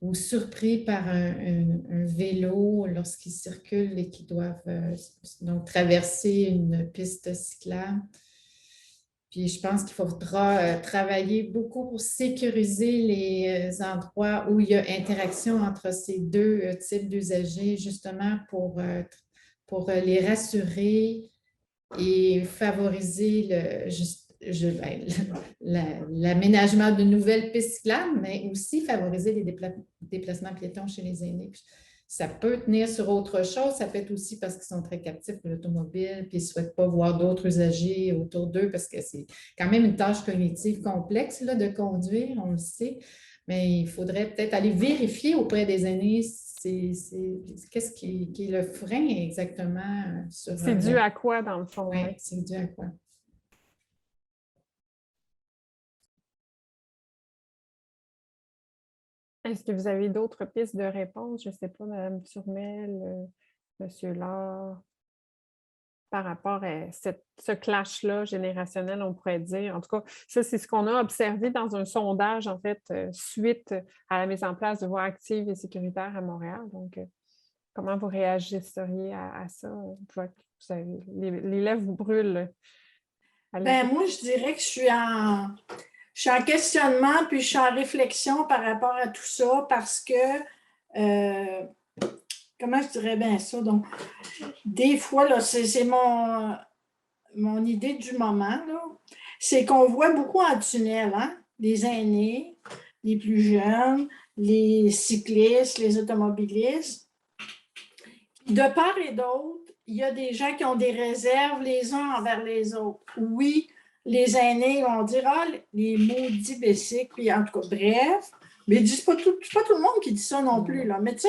ou surpris par un vélo lorsqu'ils circulent et qu'ils doivent donc traverser une piste cyclable. Puis je pense qu'il faudra travailler beaucoup pour sécuriser les endroits où il y a interaction entre ces deux types d'usagers, justement pour les rassurer et favoriser l'aménagement de nouvelles pistes cyclables, mais aussi favoriser les déplacements piétons chez les aînés. Puis ça peut tenir sur autre chose, ça peut être aussi parce qu'ils sont très captifs de l'automobile, puis ils ne souhaitent pas voir d'autres usagers autour d'eux parce que c'est quand même une tâche cognitive complexe là, de conduire, on le sait, mais il faudrait peut-être aller vérifier auprès des aînés qu'est-ce qui est le frein exactement sur... C'est dû à quoi, dans le fond? Oui, c'est dû à quoi? Est-ce que vous avez d'autres pistes de réponse? Je ne sais pas, Mme Turmel, M. Laure, par rapport à ce clash-là générationnel, on pourrait dire. En tout cas, ça, c'est ce qu'on a observé dans un sondage, en fait, suite à la mise en place de voies actives et sécuritaires à Montréal. Donc, comment vous réagisseriez à ça? Je vois que les lèvres vous brûlent. Moi, je dirais que je suis en questionnement, puis je suis en réflexion par rapport à tout ça, parce que, comment je dirais bien ça? Donc, des fois, là, c'est mon idée du moment, là, c'est qu'on voit beaucoup en tunnel, hein? Les aînés, les plus jeunes, les cyclistes, les automobilistes. De part et d'autre, il y a des gens qui ont des réserves les uns envers les autres. Oui, les aînés vont dire « Ah, les maudits bicycles », puis en tout cas, bref. Mais c'est pas tout le monde qui dit ça non plus, là. Mais tu sais,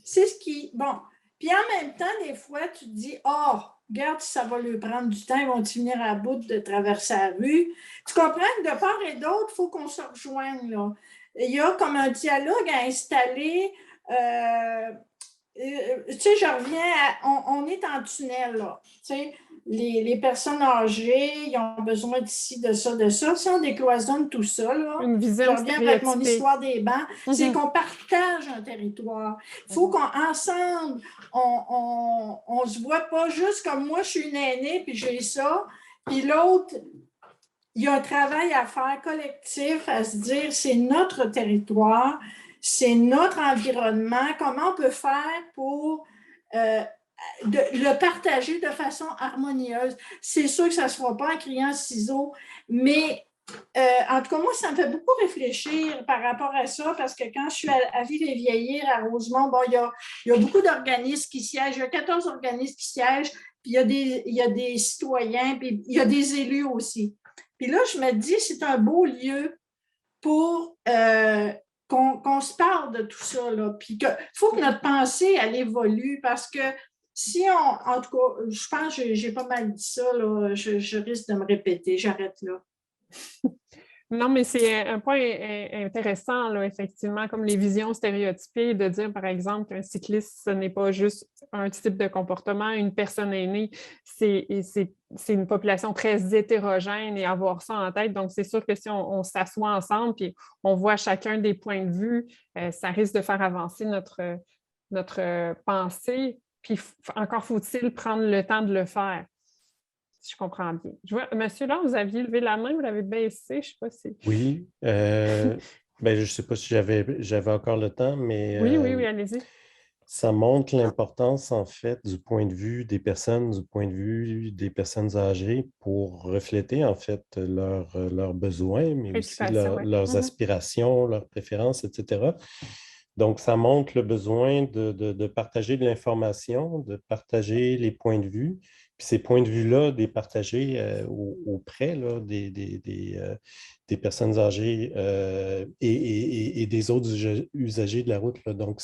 c'est ce qui... Bon. Puis en même temps, des fois, tu te dis « Ah, oh, regarde, ça va leur prendre du temps, ils vont finir à bout de traverser la rue. » Tu comprends que de part et d'autre, il faut qu'on se rejoigne, là. Il y a comme un dialogue à installer... tu sais, je reviens on est en tunnel, là. Tu sais, les personnes âgées, ils ont besoin d'ici, de ça, de ça. Si on décloisonne tout ça, là, une vision je reviens avec mon histoire des bancs, c'est qu'on partage un territoire. Il faut qu'ensemble, on se voit pas juste comme moi, je suis une aînée, puis j'ai ça, puis l'autre, il y a un travail à faire collectif, à se dire, c'est notre territoire, c'est notre environnement, comment on peut faire pour le partager de façon harmonieuse. C'est sûr que ça ne se fera pas en criant ciseaux, mais en tout cas, moi, ça me fait beaucoup réfléchir par rapport à ça, parce que quand je suis à Vivre et Vieillir à Rosemont, bon, il y a beaucoup d'organismes qui siègent, il y a 14 organismes qui siègent, puis il y a des citoyens, puis il y a des élus aussi. Puis là, je me dis, c'est un beau lieu pour qu'on se parle de tout ça, là. Puis il faut que notre pensée, elle évolue, parce que si en tout cas, je pense que j'ai pas mal dit ça, là, je risque de me répéter, j'arrête là. Non, mais c'est un point intéressant, là, effectivement, comme les visions stéréotypées, de dire, par exemple, qu'un cycliste, ce n'est pas juste un type de comportement, une personne aînée, c'est une population très hétérogène, et avoir ça en tête. Donc, c'est sûr que si on s'assoit ensemble et on voit chacun des points de vue, ça risque de faire avancer notre pensée. Puis, encore faut-il prendre le temps de le faire. Si je comprends bien. Je vois, monsieur, là, vous aviez levé la main, vous l'avez baissé, je ne sais pas si... Oui, je ne sais pas si j'avais encore le temps, mais oui, allez-y. Ça montre l'importance, en fait, du point de vue des personnes, du point de vue des personnes âgées pour refléter, en fait, leurs besoins, mais aussi leurs aspirations, leurs préférences, etc. Donc, ça montre le besoin de partager de l'information, de partager les points de vue. Puis ces points de vue-là, de les partager auprès là, des personnes âgées et des autres usagers de la route. Là. Donc,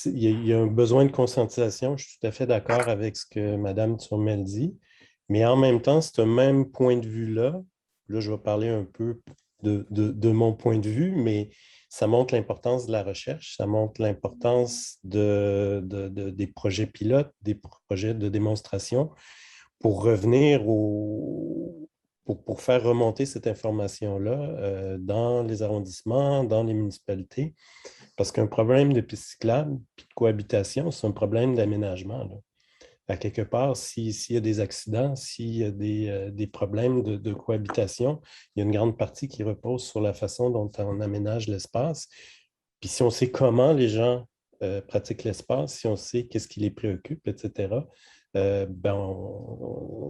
il y a un besoin de conscientisation. Je suis tout à fait d'accord avec ce que Mme Turmel dit. Mais en même temps, ce même point de vue-là, là, je vais parler un peu de mon point de vue, mais ça montre l'importance de la recherche, ça montre l'importance des projets pilotes, des projets de démonstration pour revenir pour faire remonter cette information-là dans les arrondissements, dans les municipalités. Parce qu'un problème de piste cyclable et de cohabitation, c'est un problème d'aménagement, là. À quelque part, s'il y a des accidents, s'il y a des problèmes de cohabitation, il y a une grande partie qui repose sur la façon dont on aménage l'espace. Puis si on sait comment les gens pratiquent l'espace, si on sait qu'est-ce qui les préoccupe, etc.,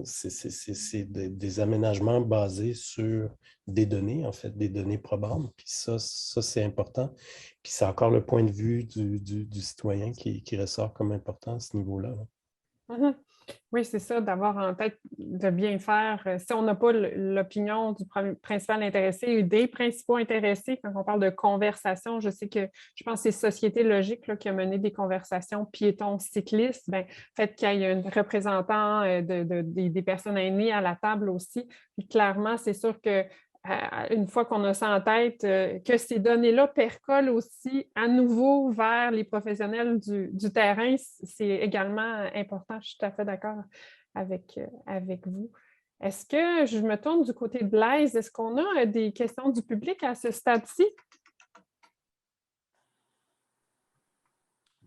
c'est des aménagements basés sur des données, en fait, des données probantes. Puis ça c'est important. Puis c'est encore le point de vue du citoyen qui ressort comme important à ce niveau-là, là. Mhm. Oui, c'est ça, d'avoir en tête de bien faire. Si on n'a pas l'opinion du principal intéressé ou des principaux intéressés, quand on parle de conversation, je pense que c'est Société Logique là, qui a mené des conversations piétons-cyclistes. Bien, fait qu'il y ait un représentant des personnes aînées à la table aussi. Puis clairement, c'est sûr que une fois qu'on a ça en tête, que ces données-là percolent aussi à nouveau vers les professionnels du terrain, c'est également important. Je suis tout à fait d'accord avec vous. Est-ce que je me tourne du côté de Blaise? Est-ce qu'on a des questions du public à ce stade-ci?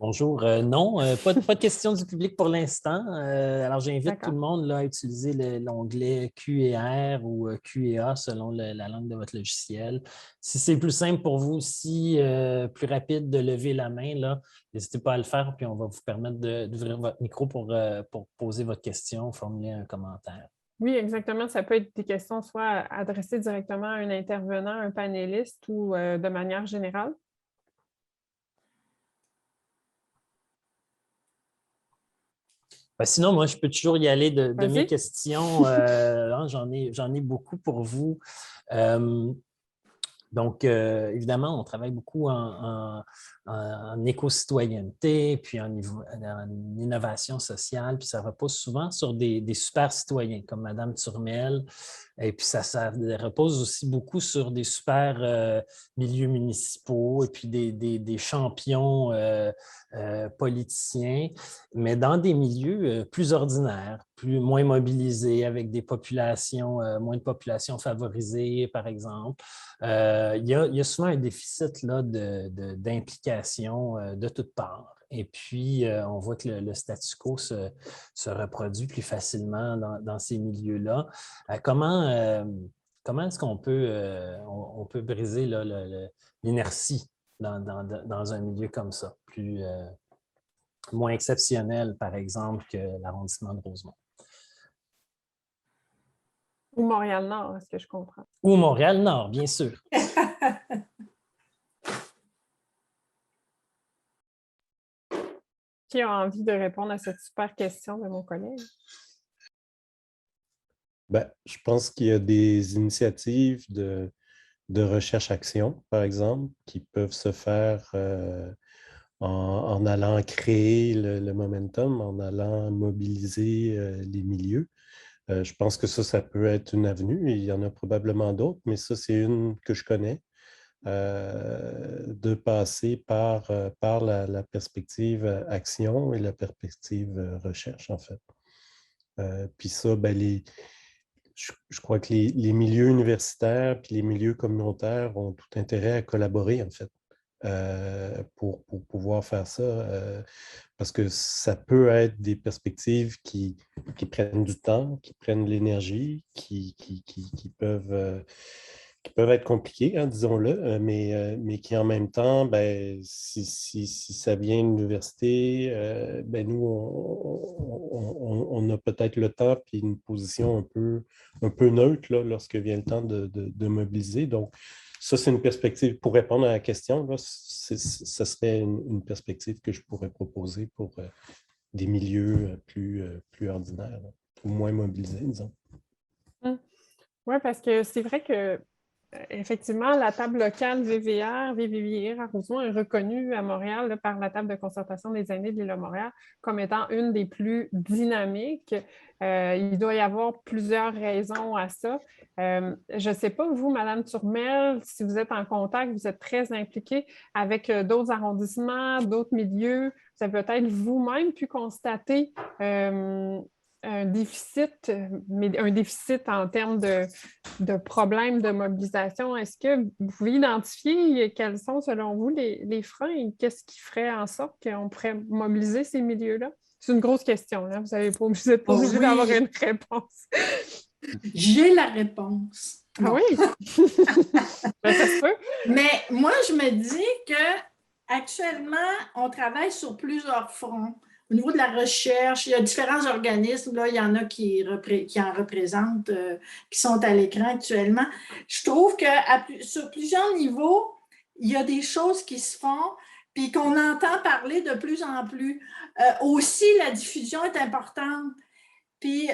Bonjour. Non, pas de questions du public pour l'instant. Alors, j'invite tout le monde là, à utiliser l'onglet Q et R ou Q et A selon la langue de votre logiciel. Si c'est plus simple pour vous aussi, plus rapide de lever la main, là, n'hésitez pas à le faire, puis on va vous permettre d'ouvrir votre micro pour poser votre question, formuler un commentaire. Oui, exactement. Ça peut être des questions soit adressées directement à un intervenant, un panéliste ou de manière générale. Sinon, moi, je peux toujours y aller de mes questions. J'en ai beaucoup pour vous. Donc, évidemment, on travaille beaucoup en éco-citoyenneté, puis en innovation sociale, puis ça repose souvent sur des super citoyens comme Mme Turmel. Et puis, ça repose aussi beaucoup sur des super milieux municipaux et puis des champions politiciens, mais dans des milieux plus ordinaires, moins mobilisés, avec des populations, moins de populations favorisées, par exemple. Il y a souvent un déficit là, d'implication de toutes parts. Et puis, on voit que le statu quo se reproduit plus facilement dans ces milieux-là. Comment est-ce qu'on peut briser l'inertie dans un milieu comme ça, moins exceptionnel, par exemple, que l'arrondissement de Rosemont? Ou Montréal-Nord, est-ce que je comprends? Ou Montréal-Nord, bien sûr. Qui a envie de répondre à cette super question de mon collègue? Je pense qu'il y a des initiatives de recherche-action, par exemple, qui peuvent se faire en allant créer le momentum, en allant mobiliser les milieux. Je pense que ça peut être une avenue. Il y en a probablement d'autres, mais ça, c'est une que je connais, de passer par la perspective action et la perspective recherche, en fait. Puis ça, je crois que les milieux universitaires puis les milieux communautaires ont tout intérêt à collaborer, en fait, pour pouvoir faire ça, parce que ça peut être des perspectives qui prennent du temps, qui prennent de l'énergie, qui peuvent être compliquées, hein, disons-le, mais qui en même temps, si ça vient de l'université, nous, on a peut-être le temps puis une position un peu neutre là, lorsque vient le temps de mobiliser. Donc, ça, c'est une perspective, pour répondre à la question, là, ça serait une perspective que je pourrais proposer pour des milieux plus ordinaires, là, ou moins mobilisés, disons. Oui, parce que c'est vrai que effectivement, la table locale VVR à Rosemont est reconnue à Montréal là, par la table de concertation des aînés de l'île de Montréal comme étant une des plus dynamiques. Il doit y avoir plusieurs raisons à ça. Je ne sais pas, vous, Mme Turmel, si vous êtes en contact, vous êtes très impliquée avec d'autres arrondissements, d'autres milieux. Vous avez peut-être vous-même pu constater un déficit, mais un déficit en termes de problèmes de mobilisation. Est-ce que vous pouvez identifier quels sont, selon vous, les freins et qu'est-ce qui ferait en sorte qu'on pourrait mobiliser ces milieux-là? C'est une grosse question, là. Vous n'êtes pas obligé d'avoir une réponse. J'ai la réponse. Ah Non. oui? Ben, ça se peut. Mais moi, je me dis qu'actuellement, on travaille sur plusieurs fronts. Au niveau de la recherche, il y a différents organismes. Là, il y en a qui en représentent, qui sont à l'écran actuellement. Je trouve que sur plusieurs niveaux, il y a des choses qui se font puis qu'on entend parler de plus en plus. Aussi, la diffusion est importante. Puis,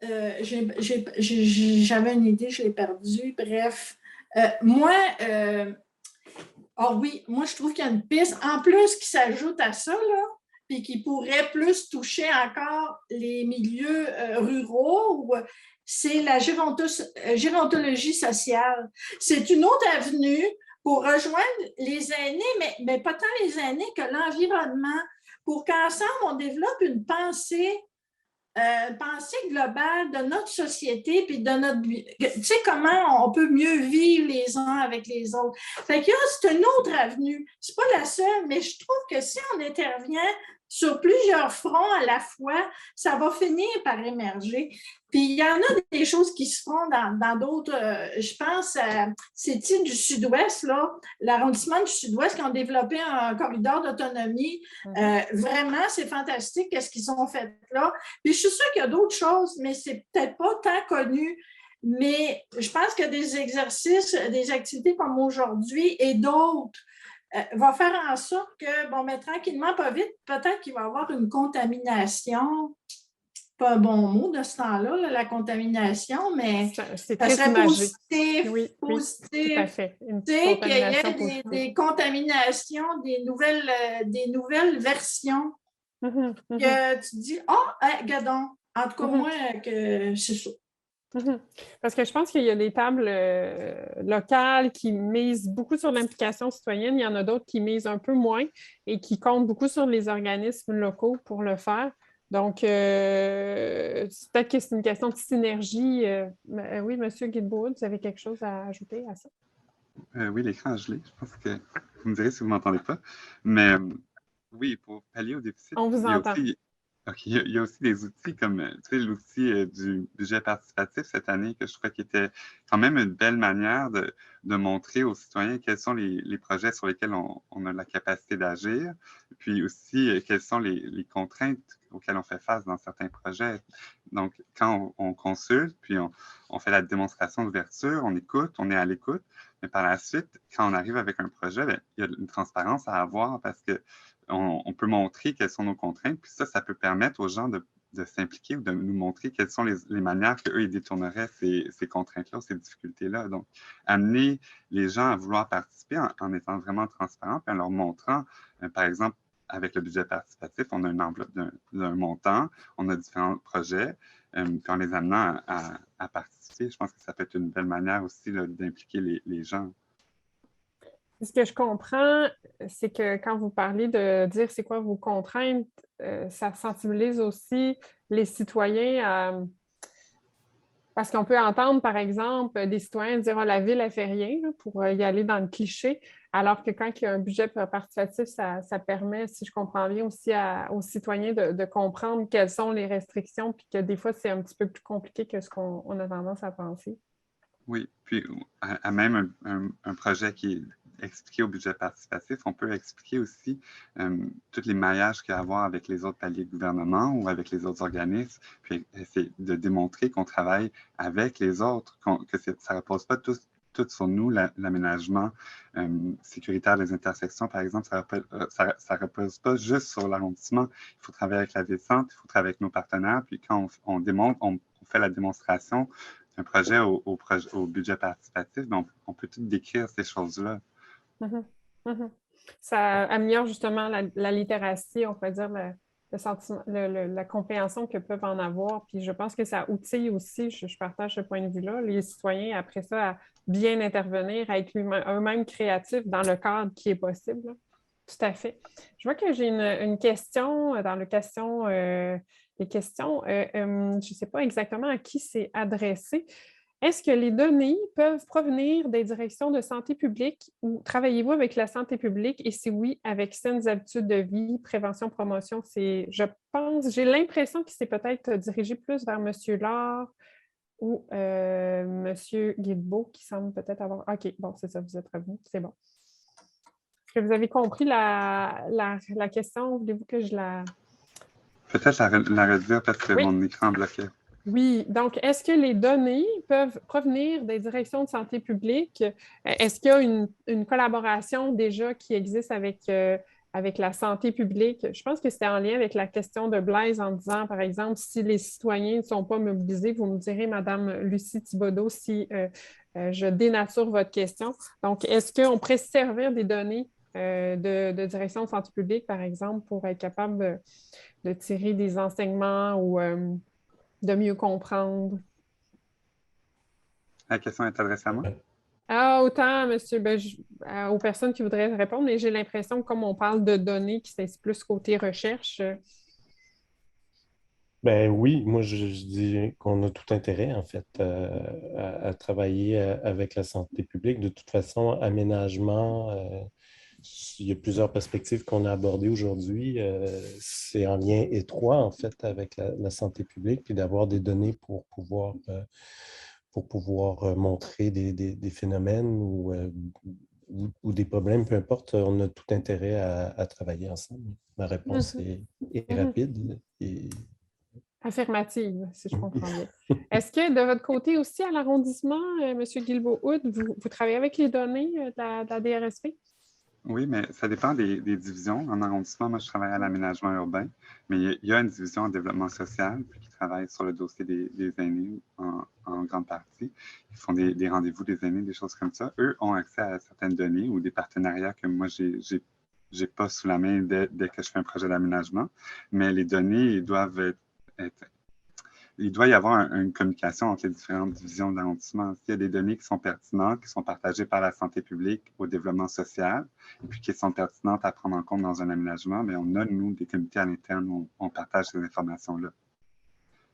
j'avais une idée, je l'ai perdue. Bref, moi, je trouve qu'il y a une piste, en plus, qui s'ajoute à ça, là, puis qui pourrait plus toucher encore les milieux ruraux, c'est la gérontologie sociale. C'est une autre avenue pour rejoindre les aînés, mais pas tant les aînés que l'environnement, pour qu'ensemble, on développe une pensée globale de notre société, puis de notre... Tu sais, comment on peut mieux vivre les uns avec les autres. Fait que c'est une autre avenue. C'est pas la seule, mais je trouve que si on intervient sur plusieurs fronts à la fois, ça va finir par émerger. Puis il y en a des choses qui se font dans d'autres, je pense à ces îles du Sud-Ouest, là, l'arrondissement du Sud-Ouest qui ont développé un corridor d'autonomie. Vraiment, c'est fantastique qu'est-ce qu'ils ont fait là. Puis je suis sûre qu'il y a d'autres choses, mais c'est peut-être pas tant connu. Mais je pense que des exercices, des activités comme aujourd'hui et d'autres va faire en sorte que, mais tranquillement, pas vite, peut-être qu'il va y avoir une contamination. Pas un bon mot de ce temps-là, la contamination, mais ça serait positif. Oui, positif. Tout à fait. Tu sais, qu'il y ait des contaminations, des nouvelles versions. Que tu dis, gadon. En tout cas, moi, que c'est ça. Parce que je pense qu'il y a des tables locales qui misent beaucoup sur l'implication citoyenne. Il y en a d'autres qui misent un peu moins et qui comptent beaucoup sur les organismes locaux pour le faire. Donc, peut-être que c'est une question de synergie. Oui, M. Guilbeault, vous avez quelque chose à ajouter à ça? Oui, l'écran a gelé. Je pense que vous me direz si vous ne m'entendez pas. Mais oui, pour pallier au déficit, on vous entend. Il y a aussi des outils comme l'outil du budget participatif cette année que je trouvais qui était quand même une belle manière de montrer aux citoyens quels sont les projets sur lesquels on a la capacité d'agir, puis aussi quelles sont les contraintes auxquelles on fait face dans certains projets. Donc, quand on consulte, puis on fait la démonstration d'ouverture, on écoute, on est à l'écoute, mais par la suite, quand on arrive avec un projet, il y a une transparence à avoir parce que on peut montrer quelles sont nos contraintes, puis ça peut permettre aux gens de s'impliquer ou de nous montrer quelles sont les manières qu'eux, ils détourneraient ces contraintes-là, ces difficultés-là. Donc, amener les gens à vouloir participer en étant vraiment transparents, puis en leur montrant, par exemple, avec le budget participatif, on a une enveloppe d'un montant, on a différents projets, puis en les amenant à participer, je pense que ça peut être une belle manière aussi d'impliquer les gens. Ce que je comprends, c'est que quand vous parlez de dire c'est quoi vos contraintes, ça sensibilise aussi les citoyens à... Parce qu'on peut entendre, par exemple, des citoyens dire « la ville, elle fait rien » pour y aller dans le cliché, alors que quand il y a un budget participatif, ça permet, si je comprends bien, aussi aux citoyens de comprendre quelles sont les restrictions, puis que des fois, c'est un petit peu plus compliqué que ce qu'on a tendance à penser. Oui, puis à même un projet qui est expliqué au budget participatif, on peut expliquer aussi tous les maillages qu'il y a à voir avec les autres paliers de gouvernement ou avec les autres organismes, puis essayer de démontrer qu'on travaille avec les autres, que ça ne repose pas tout sur nous, l'aménagement sécuritaire des intersections, par exemple, ça ne repose pas juste sur l'arrondissement. Il faut travailler avec la ville-centre, il faut travailler avec nos partenaires, puis quand on démontre, on fait la démonstration un projet au budget participatif, donc on peut tout décrire ces choses-là. Ça améliore justement la littératie, on peut dire, le sentiment, la compréhension que peuvent en avoir. Puis je pense que ça outille aussi, je partage ce point de vue-là, les citoyens, après ça, à bien intervenir, à être eux-mêmes créatifs dans le cadre qui est possible. Tout à fait. Je vois que j'ai une question dans le question des questions. Je ne sais pas exactement à qui c'est adressé. Est-ce que les données peuvent provenir des directions de santé publique ou travaillez-vous avec la santé publique? Et si oui, avec saines habitudes de vie, prévention, promotion, j'ai l'impression que c'est peut-être dirigé plus vers M. Laure ou M. Guilbeault qui semble peut-être avoir... OK, bon, c'est ça, vous êtes revenu, c'est bon. Est-ce que vous avez compris la question? Voulez-vous que je la... Peut-être la redire parce que mon écran bloquait. Oui, donc est-ce que les données peuvent provenir des directions de santé publique? Est-ce qu'il y a une collaboration déjà qui existe avec la santé publique? Je pense que c'était en lien avec la question de Blaise en disant, par exemple, si les citoyens ne sont pas mobilisés, vous me direz, Madame Lucie Thibodeau, si je dénature votre question. Donc, est-ce qu'on pourrait se servir des données de direction de santé publique, par exemple, pour être capable de tirer des enseignements ou... de mieux comprendre? La question est adressée à moi? Ah, autant, monsieur, aux personnes qui voudraient répondre, mais j'ai l'impression que comme on parle de données, qui c'est plus côté recherche. Ben oui, moi je dis qu'on a tout intérêt en fait à travailler avec la santé publique. De toute façon, aménagement, il y a plusieurs perspectives qu'on a abordées aujourd'hui. C'est en lien étroit en fait avec la santé publique, puis d'avoir des données pour pouvoir montrer des phénomènes ou des problèmes, peu importe, on a tout intérêt à travailler ensemble. Ma réponse est rapide et... Affirmative, si je comprends bien. Est-ce que de votre côté aussi, à l'arrondissement, M. Guilbeault-Hood, vous travaillez avec les données de la DRSP? Oui, mais ça dépend des divisions. En arrondissement, moi, je travaille à l'aménagement urbain, mais il y a une division en développement social qui travaille sur le dossier des aînés en grande partie. Ils font des rendez-vous des aînés, des choses comme ça. Eux ont accès à certaines données ou des partenariats que moi, j'ai pas sous la main dès que je fais un projet d'aménagement, mais les données ils doivent il doit y avoir une communication entre les différentes divisions d'arrondissement. S'il y a des données qui sont pertinentes, qui sont partagées par la santé publique au développement social, et puis qui sont pertinentes à prendre en compte dans un aménagement, mais on a, nous, des comités à l'interne où on partage ces informations-là.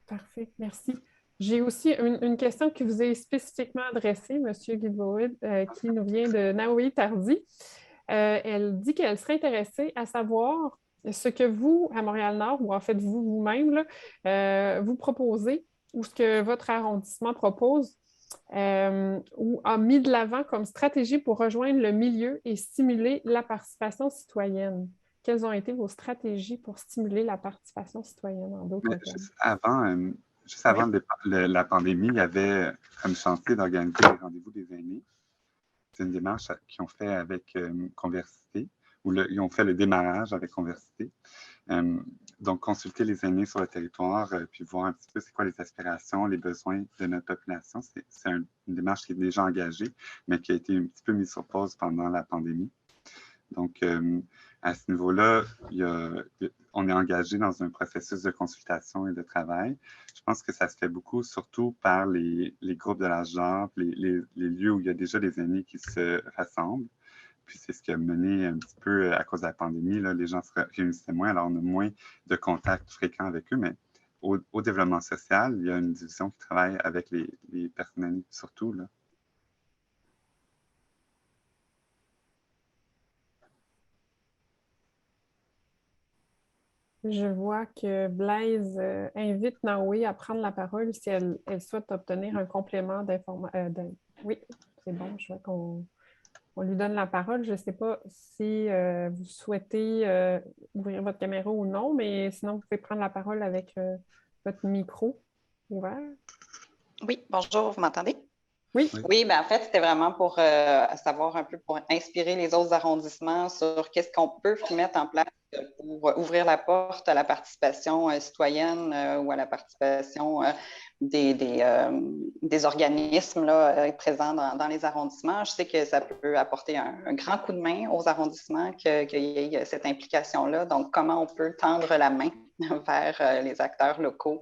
Parfait, merci. J'ai aussi une question qui vous est spécifiquement adressée, M. Guilbeault-Hood, qui nous vient de Naoui Tardy. Elle dit qu'elle serait intéressée à savoir ce que vous, à Montréal-Nord, ou en fait vous-même, vous proposez, ou ce que votre arrondissement propose, ou a mis de l'avant comme stratégie pour rejoindre le milieu et stimuler la participation citoyenne. Quelles ont été vos stratégies pour stimuler la participation citoyenne en d'autres termes? Juste avant la pandémie, il y avait comme chantier d'organiser les rendez-vous des aînés. C'est une démarche qu'ils ont fait avec Conversité, ou ils ont fait le démarrage avec Conversité. Donc, consulter les aînés sur le territoire, puis voir un petit peu c'est quoi les aspirations, les besoins de notre population. C'est une démarche qui est déjà engagée, mais qui a été un petit peu mise sur pause pendant la pandémie. Donc, à ce niveau-là, on est engagé dans un processus de consultation et de travail. Je pense que ça se fait beaucoup, surtout par les groupes de l'âge d'or, les lieux où il y a déjà des aînés qui se rassemblent. Puis c'est ce qui a mené un petit peu, à cause de la pandémie, là, les gens se réunissaient moins, alors on a moins de contacts fréquents avec eux, mais au développement social, il y a une division qui travaille avec les personnes aînées, surtout, là. Je vois que Blaise invite Naoui à prendre la parole si elle souhaite obtenir un complément d'information. Oui, c'est bon, je vois qu'on lui donne la parole. Je ne sais pas si vous souhaitez ouvrir votre caméra ou non, mais sinon, vous pouvez prendre la parole avec votre micro ouvert. Oui, bonjour, vous m'entendez? Oui. Oui, bien, en fait, c'était vraiment pour savoir un peu, pour inspirer les autres arrondissements sur qu'est-ce qu'on peut mettre en place pour ouvrir la porte à la participation citoyenne ou à la participation des organismes là, présents dans les arrondissements. Je sais que ça peut apporter un grand coup de main aux arrondissements qu'il y ait cette implication-là. Donc, comment on peut tendre la main vers les acteurs locaux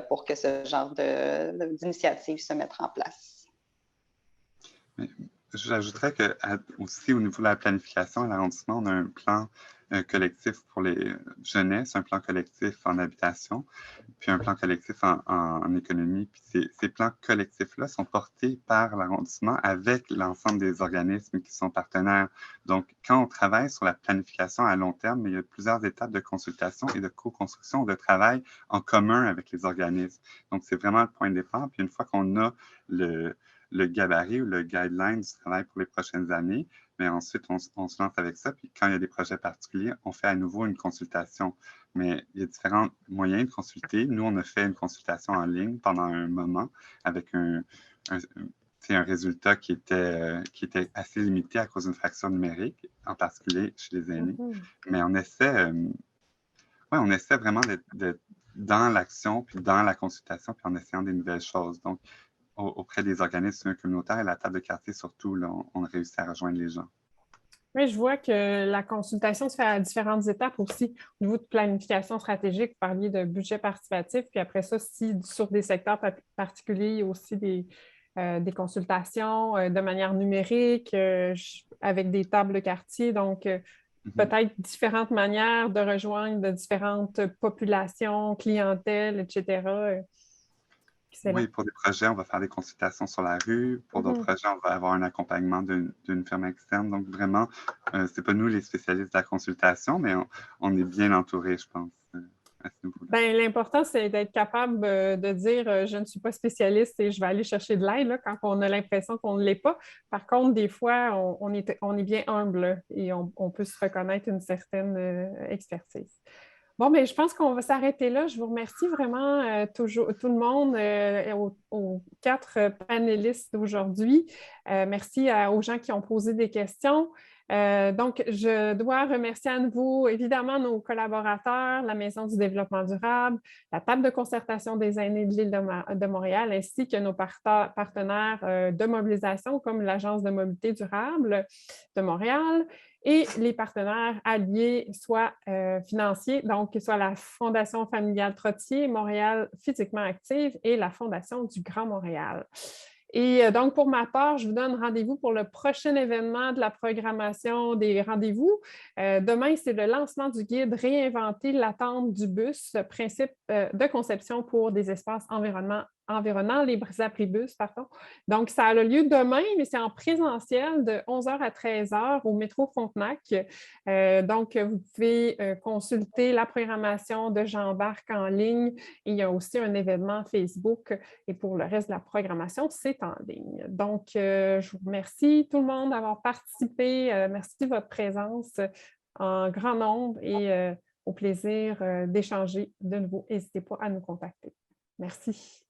pour que ce genre d'initiative se mette en place? J'ajouterais que aussi au niveau de la planification à l'arrondissement, on a un plan collectif pour les jeunesse, un plan collectif en habitation, puis un plan collectif en économie. Puis ces plans collectifs-là sont portés par l'arrondissement avec l'ensemble des organismes qui sont partenaires. Donc, quand on travaille sur la planification à long terme, il y a plusieurs étapes de consultation et de co-construction de travail en commun avec les organismes. Donc, c'est vraiment le point de départ. Puis une fois qu'on a le gabarit ou le guideline du travail pour les prochaines années, mais ensuite, on se lance avec ça. Puis quand il y a des projets particuliers, on fait à nouveau une consultation. Mais il y a différents moyens de consulter. Nous, on a fait une consultation en ligne pendant un moment avec un résultat qui était assez limité à cause d'une fracture numérique, en particulier chez les aînés. Mais on essaie vraiment d'être dans l'action, puis dans la consultation, puis en essayant des nouvelles choses. Donc, auprès des organismes communautaires et la table de quartier, surtout, là, on réussit à rejoindre les gens. Oui, je vois que la consultation se fait à différentes étapes aussi. Au niveau de planification stratégique, vous parliez de budget participatif, puis après ça, si sur des secteurs particuliers, il y a aussi des consultations de manière numérique avec des tables de quartier. Donc, peut-être différentes manières de rejoindre de différentes populations, clientèles, etc. Excellent. Oui, pour des projets, on va faire des consultations sur la rue. Pour d'autres projets, on va avoir un accompagnement d'une firme externe. Donc, vraiment, ce n'est pas nous les spécialistes de la consultation, mais on est bien entourés, je pense, à ce niveau-là. Bien, l'important, c'est d'être capable de dire je ne suis pas spécialiste et je vais aller chercher de l'aide quand on a l'impression qu'on ne l'est pas. Par contre, des fois, on est bien humble et on peut se reconnaître une certaine expertise. Bon, mais je pense qu'on va s'arrêter là. Je vous remercie vraiment tout le monde, aux 4 panélistes d'aujourd'hui. Merci aux gens qui ont posé des questions. Donc, je dois remercier à nouveau, évidemment, nos collaborateurs, la Maison du développement durable, la table de concertation des aînés de l'île de Montréal, ainsi que nos partenaires de mobilisation, comme l'Agence de mobilité durable de Montréal, et les partenaires alliés, soit financiers, donc soit la Fondation familiale Trottier, Montréal physiquement active et la Fondation du Grand Montréal. Et donc, pour ma part, je vous donne rendez-vous pour le prochain événement de la programmation des rendez-vous. Demain, c'est le lancement du guide « Réinventer l'attente du bus, principe de conception pour des espaces environnants, les abribus, pardon. Donc, ça a lieu demain, mais c'est en présentiel de 11h à 13h au métro Frontenac. Donc, vous pouvez consulter la programmation de Jean-Barc en ligne. Et il y a aussi un événement Facebook. Et pour le reste de la programmation, c'est en ligne. Donc, je vous remercie tout le monde d'avoir participé. Merci de votre présence en grand nombre et au plaisir d'échanger de nouveau. N'hésitez pas à nous contacter. Merci.